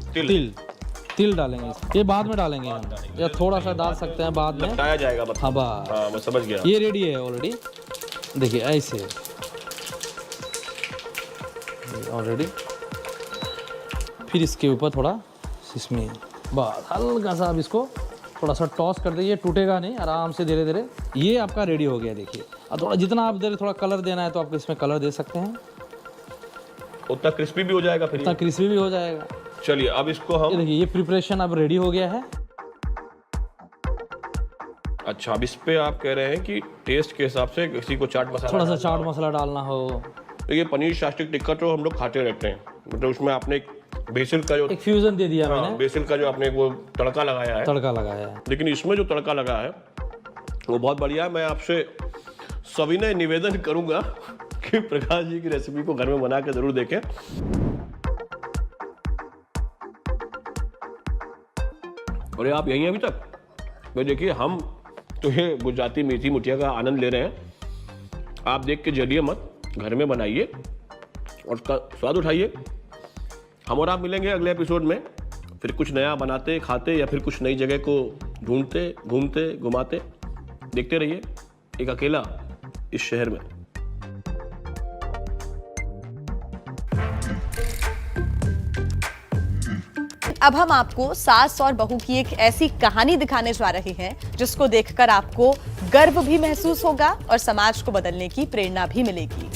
तिल डालेंगे, ये बाद में डालेंगे हम, या थोड़ा सा डाल सकते हैं बाद में, लगाया जाएगा मतलब। हाँ बस, हाँ, मैं समझ गया। ये रेडी है ऑलरेडी। देखिए ऐसे ऑलरेडी। फिर इसके ऊपर थोड़ा सिसमी, बस हल्का सा अब इसको थोड़ा सा टॉस कर दीजिए, टूटेगा नहीं, आराम से धीरे धीरे। ये आपका रेडी हो गया। देखिए, अब थोड़ा जितना आप थोड़ा कलर देना है तो आप इसमें कलर दे सकते हैं, उतना क्रिस्पी भी हो जाएगा। फिर उतना क्रिस्पी भी हो जाएगा। चलिए, अब इसको हम, देखिए ये प्रिपरेशन अब रेडी हो गया है। अच्छा, अब इस पे आप कह रहे हैं कि टेस्ट के हिसाब से किसी को चाट मसाला, थोड़ा सा चाट मसाला डालना हो। तो ये पनीर शास्त्रिक टिक्का तो हम लोग खाते रहते हैं, मतलब उसमें आपने बेसिल का जो एक फ्यूजन दे दिया मैंने, बेसिल का जो आपने वो तड़का लगाया है, लेकिन इसमें जो तड़का लगा है वो बहुत बढ़िया है। मैं आपसे सविनय निवेदन करूंगा कि प्रकाश जी की रेसिपी को घर में बना के जरूर देखें। और आप यहीं अभी तक, तो देखिए, हम तो ये गुजराती मीठी मुठिया का आनंद ले रहे हैं। आप देख के जलिए मत, घर में बनाइए और उसका स्वाद उठाइए। हम और आप मिलेंगे अगले एपिसोड में, फिर कुछ नया बनाते, खाते, या फिर कुछ नई जगह को ढूंढते, घूमते, घुमाते। देखते रहिए एक अकेला इस शहर में। अब हम आपको सास और बहू की एक ऐसी कहानी दिखाने जा रहे हैं जिसको देखकर आपको गर्व भी महसूस होगा और समाज को बदलने की प्रेरणा भी मिलेगी।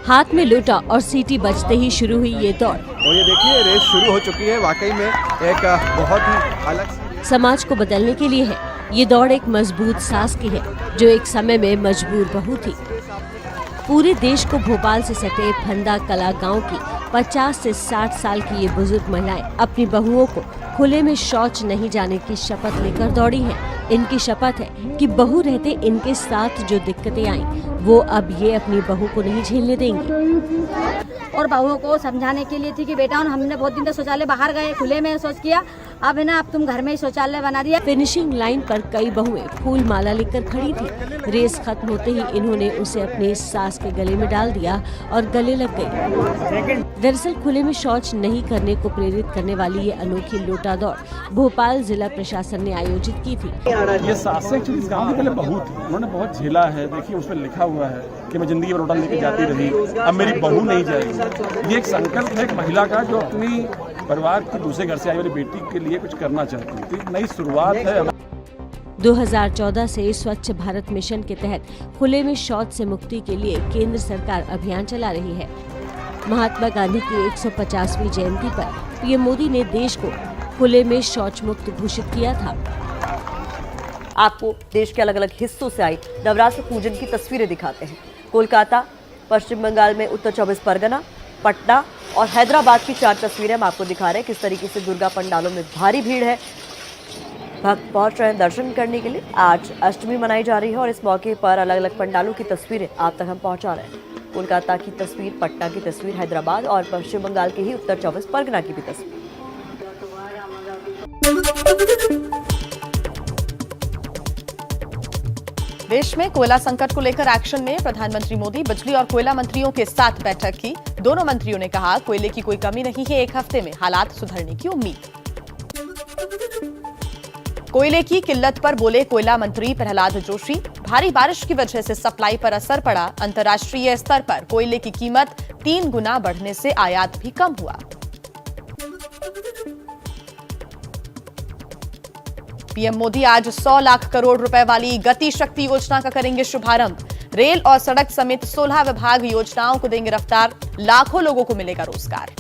हाथ में लोटा और सीटी बजते ही शुरू हुई ये दौड़। और ये देखिए, रेस शुरू हो चुकी है। वाकई में एक बहुत ही अलग समाज को बदलने के लिए है। ये दौड़ एक मजबूत सास की है जो एक समय में मजबूर बहू थी। पूरे देश को भोपाल से सटे फंदा कला गांव की 50 से 60 साल की ये बुजुर्ग महिलाएं अपनी बहुओं को खुले में शौच नहीं जाने की शपथ लेकर दौड़ी हैं। इनकी शपथ है कि बहू रहते इनके साथ जो दिक्कतें आई वो अब ये अपनी बहू को नहीं झेलने देंगी। और बहुओं को समझाने के लिए थी कि बेटा हमने बहुत दिन तक शौचालय बाहर गए खुले में सोच किया, अब है ना अब तुम घर में ही शौचालय बना दिया। फिनिशिंग लाइन पर कई बहुएं फूल माला लेकर खड़ी थी। रेस खत्म होते ही इन्होंने उसे अपनी सास के गले में डाल दिया और गले लग गए। दरअसल खुले में शौच नहीं करने को प्रेरित करने वाली ये अनोखी लोटा दौड़ भोपाल जिला प्रशासन ने आयोजित की थी। ये सास से एक्चुअली इस गाँव की पहले बहू थी, उन्होंने बहुत झेला है। देखिए उसमें लिखा हुआ है कि मैं जिंदगी में लोटा लेके जाती रही, अब मेरी बहू नहीं जाएगी। ये एक संकल्प है एक महिला का जो अपनी परिवार की दूसरे घर से आई वाली बेटी के लिए कुछ करना चाहती है। तो एक नई शुरुआत है। 2014 से स्वच्छ भारत मिशन के तहत खुले में शौच से मुक्ति के लिए केंद्र सरकार अभियान चला रही है। महात्मा गांधी की 150वीं जयंती पर पीएम मोदी ने देश को खुले में शौच मुक्त घोषित किया था। आपको देश के अलग अलग हिस्सों से आई नवरात्र पूजन की तस्वीरें दिखाते हैं। कोलकाता, पश्चिम बंगाल में उत्तर 24 परगना, पटना और हैदराबाद की 4 तस्वीरें हम आपको दिखा रहे हैं। किस तरीके से दुर्गा पंडालों में भारी भीड़ है, भक्त पहुंच रहे हैं दर्शन करने के लिए। आज अष्टमी मनाई जा रही है और इस मौके पर अलग अलग पंडालों की तस्वीरें आप तक हम पहुंचा रहे हैं। कोलकाता की तस्वीर, पटना की तस्वीर, हैदराबाद और पश्चिम बंगाल के ही उत्तर 24 परगना की भी तस्वीर। देश में कोयला संकट को लेकर एक्शन में प्रधानमंत्री मोदी बिजली और कोयला मंत्रियों के साथ बैठक की। दोनों मंत्रियों ने कहा कोयले की कोई कमी नहीं है, 1 हफ्ते में हालात सुधरने की उम्मीद। कोयले की किल्लत पर बोले कोयला मंत्री प्रहलाद जोशी, भारी बारिश की वजह से सप्लाई पर असर पड़ा। अंतर्राष्ट्रीय स्तर पर कोयले की कीमत 3 गुना बढ़ने से आयात भी कम हुआ। पीएम मोदी आज 100 लाख करोड़ रुपए वाली गति शक्ति योजना का करेंगे शुभारंभ। रेल और सड़क समेत 16 विभाग योजनाओं को देंगे रफ्तार, लाखों लोगों को मिलेगा रोजगार।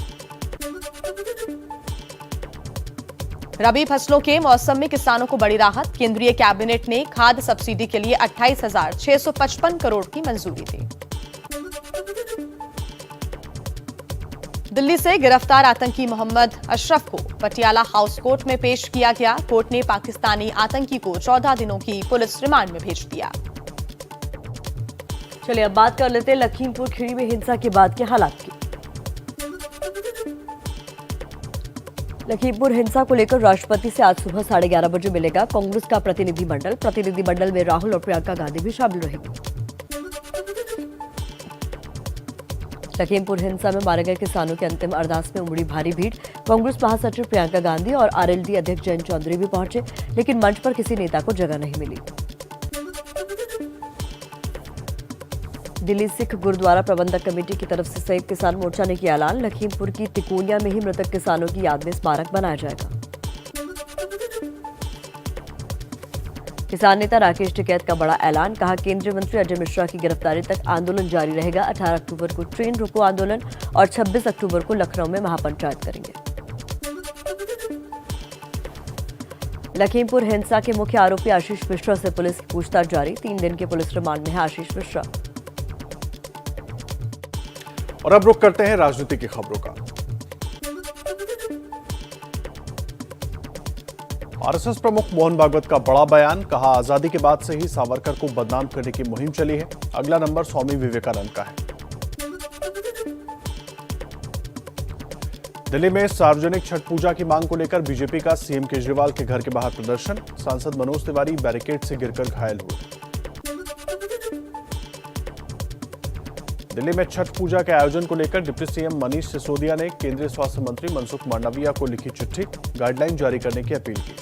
रबी फसलों के मौसम में किसानों को बड़ी राहत, केंद्रीय कैबिनेट ने खाद सब्सिडी के लिए 28,655 करोड़ की मंजूरी दी। दिल्ली से गिरफ्तार आतंकी मोहम्मद अशरफ को पटियाला हाउस कोर्ट में पेश किया गया। कोर्ट ने पाकिस्तानी आतंकी को 14 दिनों की पुलिस रिमांड में भेज दिया। चलिए अब बात कर लेते हैं लखीमपुर खीरी में हिंसा के बाद के हालात की। लखीमपुर हिंसा को लेकर राष्ट्रपति से आज सुबह 11:30 बजे मिलेगा कांग्रेस का प्रतिनिधिमंडल। प्रतिनिधिमंडल में राहुल और प्रियंका गांधी भी शामिल रहेंगे। लखीमपुर हिंसा में मारे गए किसानों के अंतिम अरदास में उमड़ी भारी भीड़। कांग्रेस महासचिव प्रियंका गांधी और आरएलडी अध्यक्ष जयंत चौधरी भी पहुंचे, लेकिन मंच पर किसी नेता को जगह नहीं मिली। दिल्ली सिख गुरुद्वारा प्रबंधक कमेटी की तरफ से संयुक्त किसान मोर्चा ने किया ऐलान, लखीमपुर की तिकोनिया में ही मृतक किसानों की याद में स्मारक बनाया जाएगा। किसान नेता राकेश टिकैत का बड़ा ऐलान, कहा केंद्रीय मंत्री अजय मिश्रा की गिरफ्तारी तक आंदोलन जारी रहेगा। 18 अक्टूबर को ट्रेन रोको आंदोलन और 26 अक्टूबर को लखनऊ में महापंचायत करेंगे। लखीमपुर हिंसा के मुख्य आरोपी आशीष मिश्रा से पुलिस की पूछताछ जारी। 3 दिन के पुलिस रिमांड में है आशीष मिश्रा। और अब रुख करते हैं राजनीति की खबरों का। आरएसएस प्रमुख मोहन भागवत का बड़ा बयान, कहा आजादी के बाद से ही सावरकर को बदनाम करने की मुहिम चली है। अगला नंबर स्वामी विवेकानंद का है। दिल्ली में सार्वजनिक छठ पूजा की मांग को लेकर बीजेपी का सीएम केजरीवाल के घर के बाहर प्रदर्शन। सांसद मनोज तिवारी बैरिकेड से गिरकर घायल हुए। दिल्ली में छठ पूजा के आयोजन को लेकर डिप्टी सीएम मनीष सिसोदिया ने केंद्रीय स्वास्थ्य मंत्री मनसुख मांडविया को लिखी चिट्ठी, गाइडलाइन जारी करने की अपील की।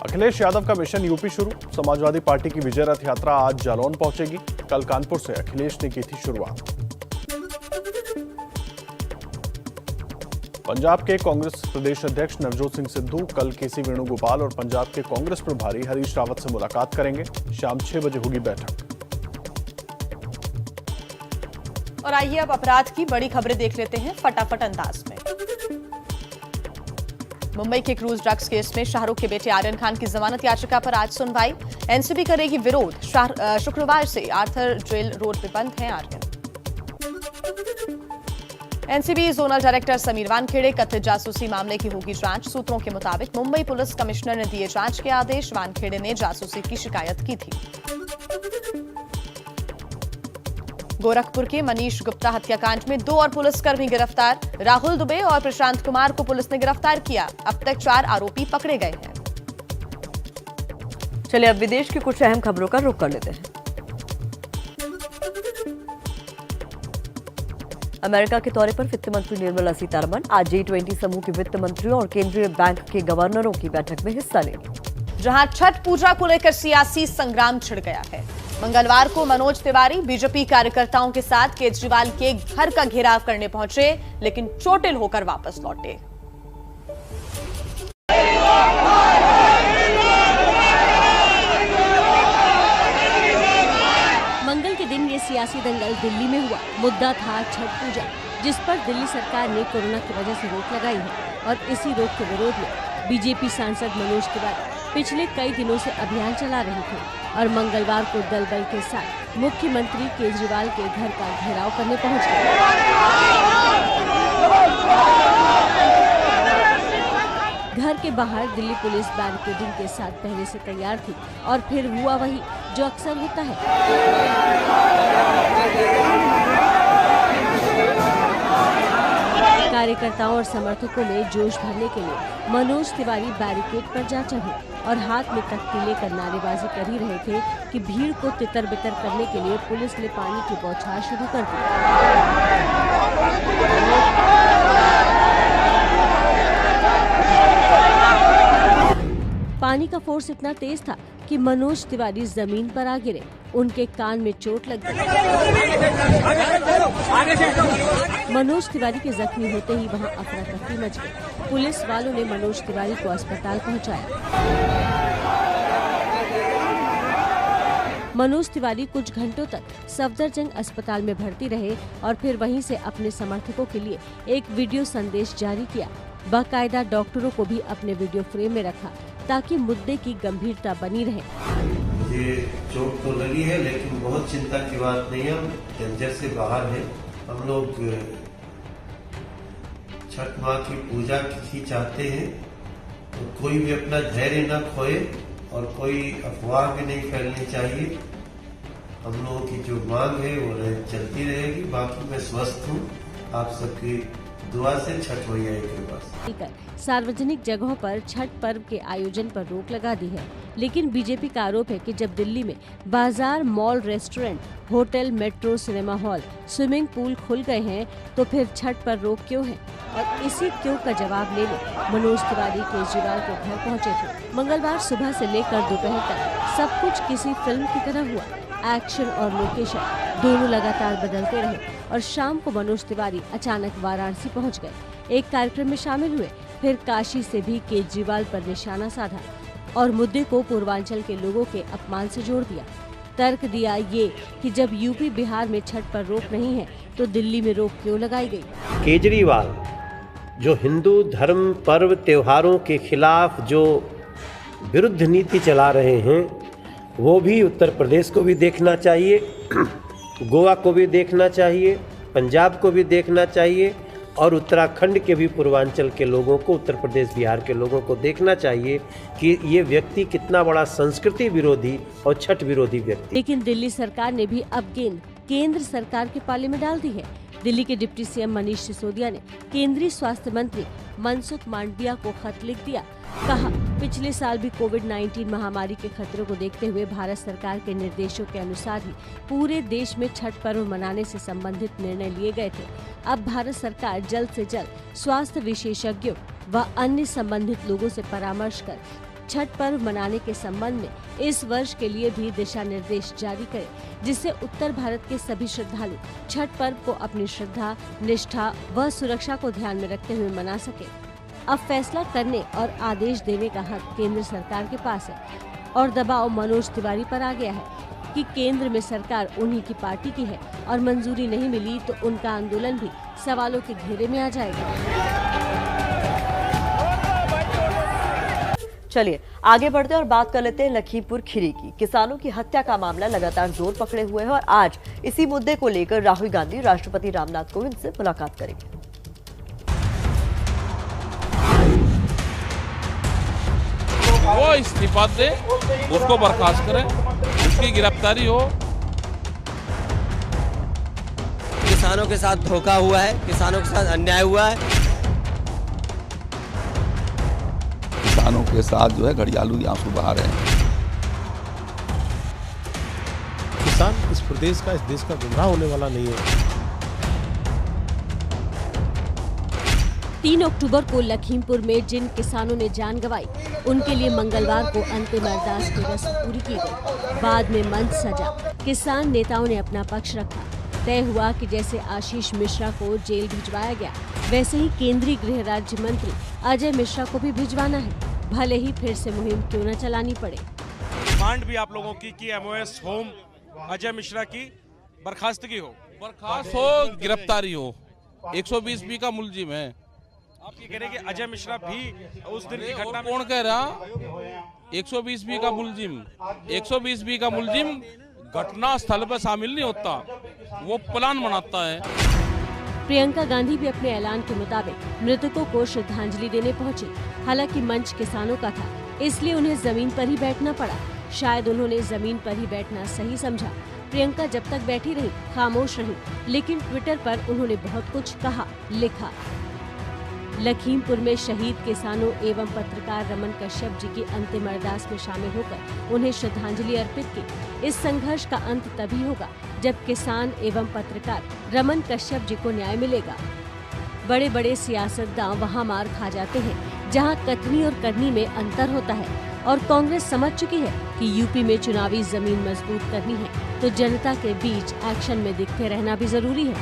अखिलेश यादव का मिशन यूपी शुरू। समाजवादी पार्टी की विजय रथ यात्रा आज जालौन पहुंचेगी। कल कानपुर से अखिलेश ने की थी शुरुआत। पंजाब के कांग्रेस प्रदेश अध्यक्ष नवजोत सिंह सिद्धू कल केसी वेणुगोपाल और पंजाब के कांग्रेस प्रभारी हरीश रावत से मुलाकात करेंगे। शाम 6 बजे होगी बैठक। और आइए अब अपराध की बड़ी खबरें देख लेते हैं फटाफट अंदाज में। मुंबई के क्रूज ड्रग्स केस में शाहरुख के बेटे आर्यन खान की जमानत याचिका पर आज सुनवाई। एनसीबी करेगी विरोध। शुक्रवार से आर्थर जेल रोड पे बंद है Aryan. NCB zonal director Sameer Wankhede कथित जासूसी मामले की होगी जांच। सूत्रों के मुताबिक मुंबई पुलिस कमिश्नर ने दिए जांच के आदेश। वानखेड़े ने जासूसी की शिकायत की थी। गोरखपुर के मनीष गुप्ता हत्याकांड में 2 और पुलिसकर्मी गिरफ्तार। राहुल दुबे और प्रशांत कुमार को पुलिस ने गिरफ्तार किया। अब तक 4 आरोपी पकड़े गए हैं। चलिए अब विदेश की कुछ अहम खबरों का रुख कर लेते हैं। अमेरिका के दौरे पर वित्त मंत्री निर्मला सीतारमण आज G20 समूह के वित्त मंत्रियों और केंद्रीय बैंक के गवर्नरों की बैठक में हिस्सा लेंगे। जहां छठ पूजा को लेकर सियासी संग्राम छिड़ गया है। मंगलवार को मनोज तिवारी बीजेपी कार्यकर्ताओं के साथ केजरीवाल के घर का घेराव करने पहुंचे, लेकिन चोटिल होकर वापस लौटे। मंगल के दिन ये सियासी दंगल दिल्ली में हुआ। मुद्दा था छठ पूजा, जिस पर दिल्ली सरकार ने कोरोना की वजह से रोक लगाई है और इसी रोक के विरोध में बीजेपी सांसद मनोज तिवारी पिछले कई दिनों से अभियान चला रहे थे और मंगलवार को दल बल के साथ मुख्यमंत्री केजरीवाल के घर का घेराव करने पहुंच गए। घर के बाहर दिल्ली पुलिस बैरिकेडिंग के साथ पहले से तैयार थी और फिर हुआ वही जो अक्सर होता है। कार्यकर्ताओं और समर्थकों में जोश भरने के लिए मनोज तिवारी बैरिकेड पर जा चढ़े और हाथ में तख्ती लेकर नारेबाजी कर ही रहे थे कि भीड़ को तितर बितर करने के लिए पुलिस ने पानी की बौछार शुरू कर दी। पानी का फोर्स इतना तेज था कि मनोज तिवारी जमीन पर आ गिरे। उनके कान में चोट लग गई। मनोज तिवारी के जख्मी होते ही वहां अफरा तफरी मच गई। पुलिस वालों ने मनोज तिवारी को अस्पताल पहुंचाया। मनोज तिवारी कुछ घंटों तक सफदरजंग अस्पताल में भर्ती रहे और फिर वहीं से अपने समर्थकों के लिए एक वीडियो संदेश जारी किया। बाकायदा डॉक्टरों को भी अपने वीडियो फ्रेम में रखा ताकि मुद्दे की गंभीरता बनी रहे। मुझे चोट तो लगी है, लेकिन बहुत चिंता की बात नहीं है। हम डेंजर से बाहर हैं। हम लोग छठ माँ की पूजा की चाहते हैं, तो कोई भी अपना धैर्य न खोए और कोई अफवाह भी नहीं फैलनी चाहिए। हम लोगों की जो मांग है वो चलती रहेगी। बाकी मैं स्वस्थ हूँ। आप सबकी दुआ से छठ मैया के पास सार्वजनिक जगहों पर छठ पर्व के आयोजन पर रोक लगा दी है, लेकिन बीजेपी का आरोप है कि जब दिल्ली में बाजार, mall, restaurant, hotel, metro, cinema hall, swimming pool खुल गए हैं तो फिर छठ पर रोक क्यों है? और इसी क्यों का जवाब लेने मनोज तिवारी केजरीवाल के घर पहुंचे थे। मंगलवार सुबह से लेकर दोपहर तक सब कुछ किसी फिल्म की तरह हुआ। एक्शन और लोकेशन दोनों लगातार बदलते रहे और शाम को मनोज तिवारी अचानक वाराणसी पहुंच गए। एक कार्यक्रम में शामिल हुए, फिर काशी से भी केजरीवाल पर निशाना साधा और मुद्दे को पूर्वांचल के लोगों के अपमान से जोड़ दिया। तर्क दिया ये कि जब यूपी बिहार में छठ पर रोक नहीं है तो दिल्ली में रोक क्यों लगाई गई। केजरीवाल जो हिंदू धर्म, पर्व, त्योहारों के खिलाफ जो विरुद्ध नीति चला रहे हैं, वो भी उत्तर प्रदेश को भी देखना चाहिए, गोवा को भी देखना चाहिए, पंजाब को भी देखना चाहिए और उत्तराखंड के भी पूर्वांचल के लोगों को, उत्तर प्रदेश बिहार के लोगों को देखना चाहिए कि ये व्यक्ति कितना बड़ा संस्कृति विरोधी और छठ विरोधी व्यक्ति। लेकिन दिल्ली सरकार ने भी अब गेंद केंद्र सरकार के पाले में डाल दी है। दिल्ली के डिप्टी सीएम मनीष सिसोदिया ने केंद्रीय स्वास्थ्य मंत्री मनसुख मांडविया को खत लिख दिया। कहा, पिछले साल भी कोविड-19 महामारी के खतरों को देखते हुए भारत सरकार के निर्देशों के अनुसार ही पूरे देश में छठ पर्व मनाने से संबंधित निर्णय लिए गए थे। अब भारत सरकार जल्द से जल्द स्वास्थ्य विशेषज्ञों व अन्य संबंधित लोगों से परामर्श कर छठ पर्व मनाने के संबंध में इस वर्ष के लिए भी दिशा निर्देश जारी करे, जिससे उत्तर भारत के सभी श्रद्धालु छठ पर्व को अपनी श्रद्धा, निष्ठा व सुरक्षा को ध्यान में रखते हुए मना सके। अब फैसला करने और आदेश देने का हक केंद्र सरकार के पास है और दबाव मनोज तिवारी पर आ गया है कि केंद्र में सरकार उन्हीं की पार्टी की है और मंजूरी नहीं मिली तो उनका आंदोलन भी सवालों के घेरे में आ जाएगा। चलिए आगे बढ़ते और बात कर लेते हैं लखीमपुर खीरी की। किसानों की हत्या का मामला लगातार जोर पकड़े हुए है और आज इसी मुद्दे को लेकर राहुल गांधी राष्ट्रपति रामनाथ कोविंद से मुलाकात करेंगे। वो इस्तीफा दे, उसको बर्खास्त करें, उसकी गिरफ्तारी हो। किसानों के साथ धोखा हुआ है, किसानों के साथ अन्याय हुआ है। किसानों के साथ जो है घड़ियालू आंसू बहा रहे हैं। किसान इस प्रदेश का, इस देश का गुमराह होने वाला नहीं है। 3 अक्टूबर को लखीमपुर में जिन किसानों ने जान गंवाई, उनके लिए मंगलवार को अंतिम अरदास की रस्म पूरी की गई। बाद में मंच सजा, किसान नेताओं ने अपना पक्ष रखा। तय हुआ कि जैसे आशीष मिश्रा को जेल भिजवाया गया, वैसे ही केंद्रीय गृह राज्य मंत्री अजय मिश्रा को भी भिजवाना है, भले ही फिर से मुहिम क्यों न चलानी पड़े। डिमांड भी आप लोगों की कि एमओएस होम अजय मिश्रा की बर्खास्तगी हो, बर्खास्त हो, गिरफ्तारी हो। 120B का मुलजिम है। आप ये कह रहे हैं कि अजय मिश्रा भी उस दिन की घटना में कौन कह रहा? 120B का मुलजिम, 120B का मुलजिम घटना स्थल पर शामिल नहीं होता, वो प्लान बनाता है। प्रियंका गांधी भी अपने ऐलान के मुताबिक मृतकों को श्रद्धांजलि देने पहुंची। हालांकि मंच किसानों का था, इसलिए उन्हें जमीन पर ही बैठना पड़ा। शायद उन्होंने जमीन पर ही बैठना सही समझा। प्रियंका जब तक बैठी रही, खामोश रही, लेकिन ट्विटर पर उन्होंने बहुत कुछ कहा, लिखा। लखीमपुर में शहीद किसानों एवं पत्रकार रमन कश्यप जी की अंतिम अरदास में शामिल होकर उन्हें श्रद्धांजलि अर्पित की। इस संघर्ष का अंत तभी होगा जब किसान एवं पत्रकार रमन कश्यप जी को न्याय मिलेगा। बड़े बड़े सियासतदान वहां मार खा जाते हैं जहां कथनी और करनी में अंतर होता है, और कांग्रेस समझ चुकी है कि यूपी में चुनावी जमीन मजबूत करनी है तो जनता के बीच एक्शन में दिखते रहना भी जरूरी है।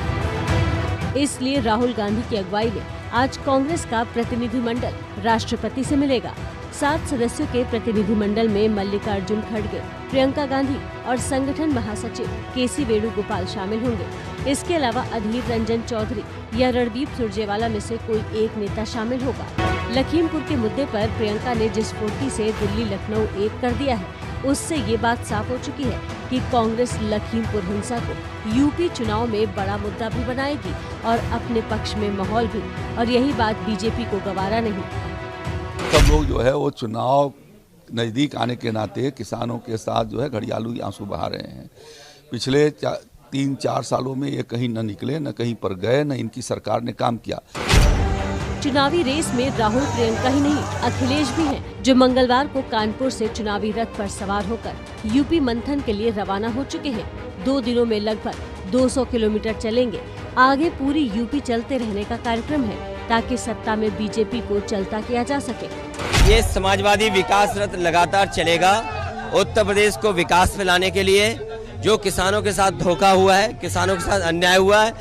इसलिए राहुल गांधी की अगुवाई में आज कांग्रेस का प्रतिनिधिमंडल राष्ट्रपति से मिलेगा। 7 सदस्यों के प्रतिनिधिमंडल में मल्लिकार्जुन खड़गे, प्रियंका गांधी और संगठन महासचिव केसी वेणुगोपाल शामिल होंगे। इसके अलावा अधीर रंजन चौधरी या रणदीप सुरजेवाला में से कोई एक नेता शामिल होगा। लखीमपुर के मुद्दे पर प्रियंका ने जिस फुर्ती से दिल्ली लखनऊ एक कर दिया है, उससे ये बात साफ हो चुकी है कि कांग्रेस लखीमपुर हिंसा को यूपी चुनाव में बड़ा मुद्दा भी बनाएगी और अपने पक्ष में माहौल भी, और यही बात बीजेपी को गवारा नहीं। सब लोग जो है वो चुनाव नज़दीक आने के नाते किसानों के साथ जो है घड़ियालू आंसू बहा रहे हैं। पिछले 3-4 सालों में ये कहीं न निकले, न कहीं पर गए, न इनकी सरकार ने काम किया। चुनावी रेस में राहुल प्रियंका ही नहीं, अखिलेश भी हैं, जो मंगलवार को कानपुर से चुनावी रथ पर सवार होकर यूपी मंथन के लिए रवाना हो चुके हैं। 2 दिनों में लगभग 200 किलोमीटर चलेंगे। आगे पूरी यूपी चलते रहने का कार्यक्रम है ताकि सत्ता में बीजेपी को चलता किया जा सके। ये समाजवादी विकास रथ लगातार चलेगा। उत्तर प्रदेश को विकास में लाने के लिए जो किसानों के साथ धोखा हुआ है, किसानों के साथ अन्याय हुआ है,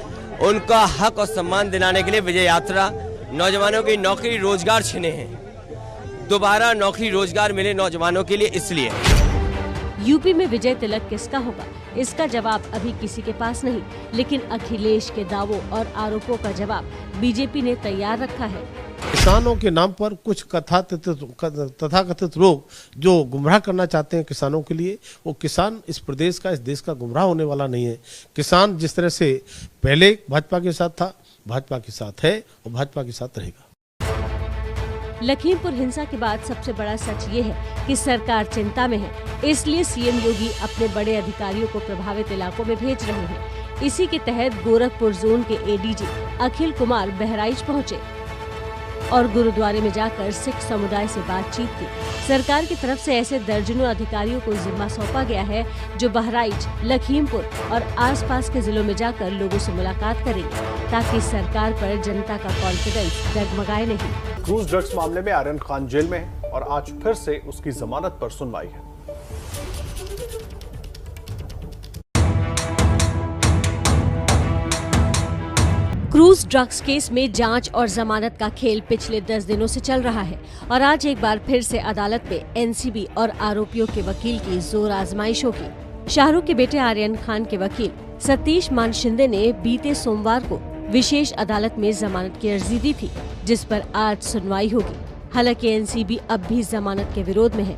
उनका हक और सम्मान दिलाने के लिए विजय यात्रा। नौजवानों की नौकरी रोजगार छिने हैं, दोबारा नौकरी रोजगार मिले नौजवानों के लिए। इसलिए यूपी में विजय तिलक किसका होगा, इसका जवाब अभी किसी के पास नहीं, लेकिन अखिलेश के दावों और आरोपों का जवाब बीजेपी ने तैयार रखा है। किसानों के नाम पर कुछ तथाकथित लोग जो गुमराह करना चाहते हैं किसानों के लिए, वो किसान इस प्रदेश का, इस देश का गुमराह होने वाला नहीं है। किसान जिस तरह से पहले भाजपा के साथ था, भाजपा के साथ है और भाजपा के साथ रहेगा। लखीमपुर हिंसा के बाद सबसे बड़ा सच ये है कि सरकार चिंता में है, इसलिए सीएम योगी अपने बड़े अधिकारियों को प्रभावित इलाकों में भेज रहे हैं। इसी के तहत गोरखपुर जोन के एडीजी अखिल कुमार बहराइच पहुंचे और गुरुद्वारे में जाकर सिख समुदाय से बातचीत की। सरकार की तरफ से ऐसे दर्जनों अधिकारियों को जिम्मा सौंपा गया है जो बहराइच, लखीमपुर और आसपास के जिलों में जाकर लोगों से मुलाकात करेंगे ताकि सरकार पर जनता का कॉन्फिडेंस डगमगाए नहीं। क्रूज ड्रग्स मामले में आर्यन खान जेल में है और आज फिर से उसकी जमानत पर सुनवाई है। क्रूज ड्रग्स केस में जांच और जमानत का खेल पिछले 10 दिनों से चल रहा है और आज एक बार फिर से अदालत में एनसीबी और आरोपियों के वकील की जोर आजमाइश होगी। शाहरुख के बेटे आर्यन खान के वकील सतीश मान शिंदे ने बीते सोमवार को विशेष अदालत में जमानत की अर्जी दी थी, जिस पर आज सुनवाई होगी। हालांकि एनसीबी अब भी जमानत के विरोध में है।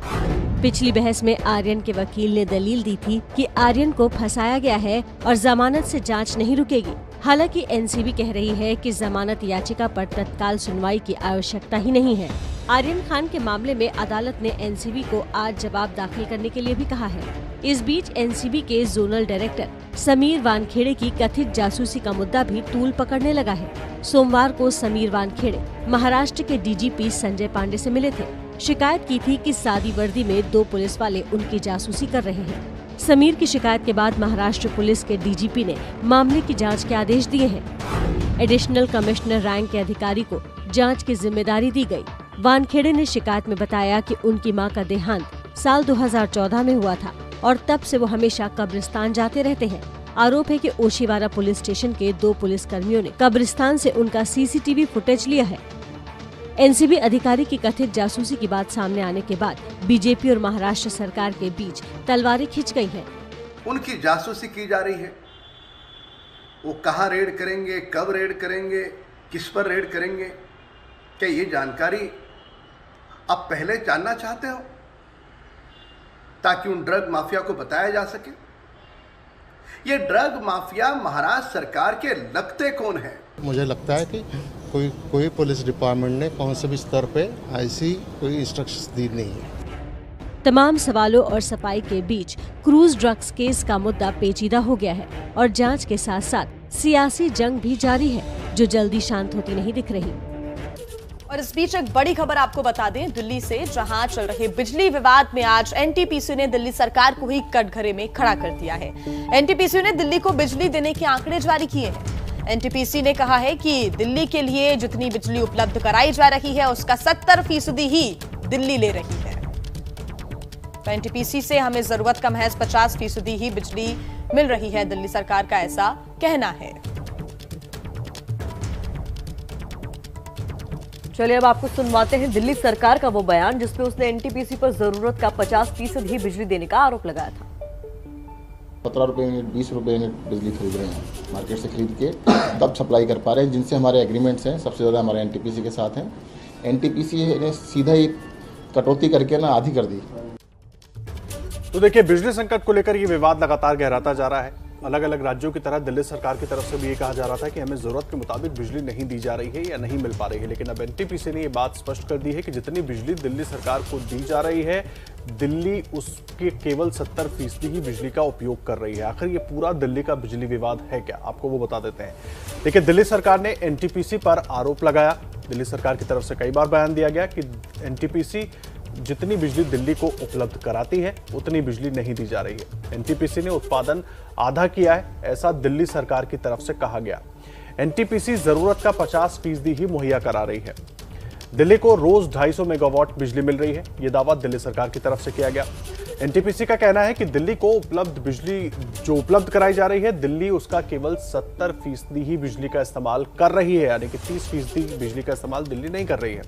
पिछली बहस में आर्यन के वकील ने दलील दी थी कि आर्यन को फंसाया गया है और जमानत से जांच नहीं रुकेगी। हालांकि एनसीबी कह रही है कि जमानत याचिका पर तत्काल सुनवाई की आवश्यकता ही नहीं है। आर्यन खान के मामले में अदालत ने एनसीबी को आज जवाब दाखिल करने के लिए भी कहा है। इस बीच एनसीबी के जोनल डायरेक्टर समीर वानखेड़े की कथित जासूसी का मुद्दा भी तूल पकड़ने लगा है। सोमवार को समीर वानखेड़े महाराष्ट्र के डीजीपी संजय पांडे से मिले थे। शिकायत की थी कि सादी वर्दी में 2 पुलिस वाले उनकी जासूसी कर रहे हैं। समीर की शिकायत के बाद महाराष्ट्र पुलिस के डीजीपी ने मामले की जांच के आदेश दिए हैं। एडिशनल कमिश्नर रैंक के अधिकारी को जांच की जिम्मेदारी दी गई। वानखेड़े ने शिकायत में बताया कि उनकी मां का देहांत साल 2014 में हुआ था और तब से वो हमेशा कब्रिस्तान जाते रहते हैं। आरोप है कि ओशिवारा पुलिस स्टेशन के 2 पुलिस कर्मियों ने कब्रिस्तान से उनका सीसीटीवी फुटेज लिया है। एनसीबी अधिकारी की कथित जासूसी की बात सामने आने के बाद बीजेपी और महाराष्ट्र सरकार के बीच तलवारें खिंच गई हैं। उनकी जासूसी की जा रही है। वो कहाँ रेड करेंगे, कब रेड करेंगे, किस पर रेड करेंगे, क्या ये जानकारी आप पहले जानना चाहते हो ताकि उन ड्रग माफिया को बताया जा सके? ये ड्रग माफिया महाराष्ट्र सरकार के लगते कौन है? मुझे लगता है कि कोई पुलिस डिपार्टमेंट ने कौन से भी स्तर पे ऐसी कोई इंस्ट्रक्शंस दी नहीं है। तमाम सवालों और सफाई के बीच क्रूज ड्रग्स केस का मुद्दा पेचीदा हो गया है और जांच के साथ साथ सियासी जंग भी जारी है, जो जल्दी शांत होती नहीं दिख रही। और इस बीच एक बड़ी खबर आपको बता दें दिल्ली से, जहां चल रहे बिजली विवाद में आज एनटीपीसी ने दिल्ली सरकार को ही कटघरे में खड़ा कर दिया है। एनटीपीसी ने दिल्ली को बिजली देने के आंकड़े जारी किए हैं। एनटीपीसी ने कहा है कि दिल्ली के लिए जितनी बिजली उपलब्ध कराई जा रही है उसका 70% ही दिल्ली ले रही है। तो एनटीपीसी से हमें जरूरत का महज 50% ही बिजली मिल रही है, दिल्ली सरकार का ऐसा कहना है। चलिए अब आपको सुनवाते हैं दिल्ली सरकार का वो बयान जिसमें उसने एनटीपीसी पर जरूरत का 50% ही बिजली देने का आरोप लगाया था। 17 रुपये यूनिट, 20 रुपये यूनिट बिजली खरीद रहे हैं, मार्केट से खरीद के तब सप्लाई कर पा रहे हैं, जिनसे हमारे एग्रीमेंट्स हैं। सबसे ज़्यादा हमारे एनटीपीसी के साथ हैं। एनटीपीसी ने सीधा ही कटौती करके ना आधी कर दी। तो देखिए, बिजली संकट को लेकर ये विवाद लगातार गहराता जा रहा है। अलग अलग राज्यों की तरह दिल्ली सरकार की तरफ से भी ये कहा जा रहा था कि हमें जरूरत के मुताबिक बिजली नहीं दी जा रही है या नहीं मिल पा रही है, लेकिन अब एनटीपीसी ने ये बात स्पष्ट कर दी है कि जितनी बिजली दिल्ली सरकार को दी जा रही है, दिल्ली उसके केवल 70% ही बिजली का उपयोग कर रही है। आखिर ये पूरा दिल्ली का बिजली विवाद है क्या, आपको वो बता देते हैं। देखिए, दिल्ली सरकार ने एनटीपीसी पर आरोप लगाया। दिल्ली सरकार की तरफ से कई बार बयान दिया गया कि एनटीपीसी जितनी बिजली दिल्ली को उपलब्ध कराती है उतनी बिजली नहीं दी जा रही है। एनटीपीसी ने उत्पादन आधा किया है, ऐसा दिल्ली सरकार की तरफ से कहा गया। एनटीपीसी जरूरत का 50% ही मुहैया करा रही है। दिल्ली को रोज 250 मेगावाट बिजली मिल रही है, यह दावा दिल्ली सरकार की तरफ से किया गया। एनटीपीसी का कहना है कि दिल्ली को उपलब्ध बिजली जो उपलब्ध कराई जा रही है, दिल्ली उसका केवल 70% ही बिजली का इस्तेमाल कर रही है, यानी कि 30% बिजली का इस्तेमाल दिल्ली नहीं कर रही है।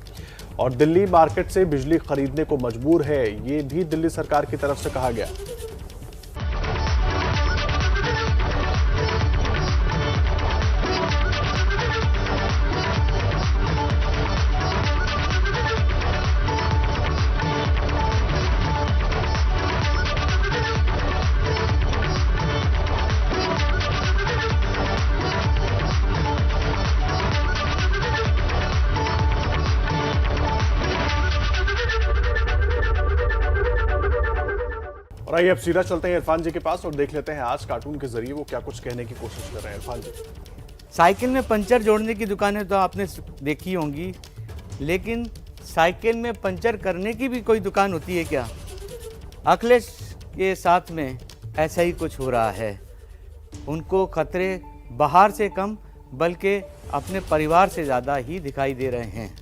और दिल्ली मार्केट से बिजली खरीदने को मजबूर है, ये भी दिल्ली सरकार की तरफ से कहा गया। और आइए अब सीधा चलते हैं इरफान जी के पास और देख लेते हैं आज कार्टून के जरिए वो क्या कुछ कहने की कोशिश कर रहे हैं। इरफान जी, साइकिल में पंचर जोड़ने की दुकानें तो आपने देखी होंगी, लेकिन साइकिल में पंचर करने की भी कोई दुकान होती है क्या? अखिलेश के साथ में ऐसा ही कुछ हो रहा है। उनको खतरे बाहर से कम बल्कि अपने परिवार से ज़्यादा ही दिखाई दे रहे हैं।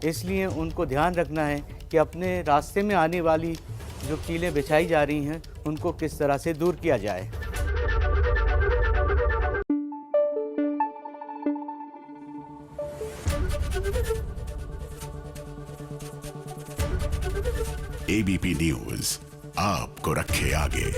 इसलिए उनको ध्यान रखना है कि अपने रास्ते में आने वाली जो कीलें बिछाई जा रही हैं उनको किस तरह से दूर किया जाए। एबीपी न्यूज़ आपको रखे आगे।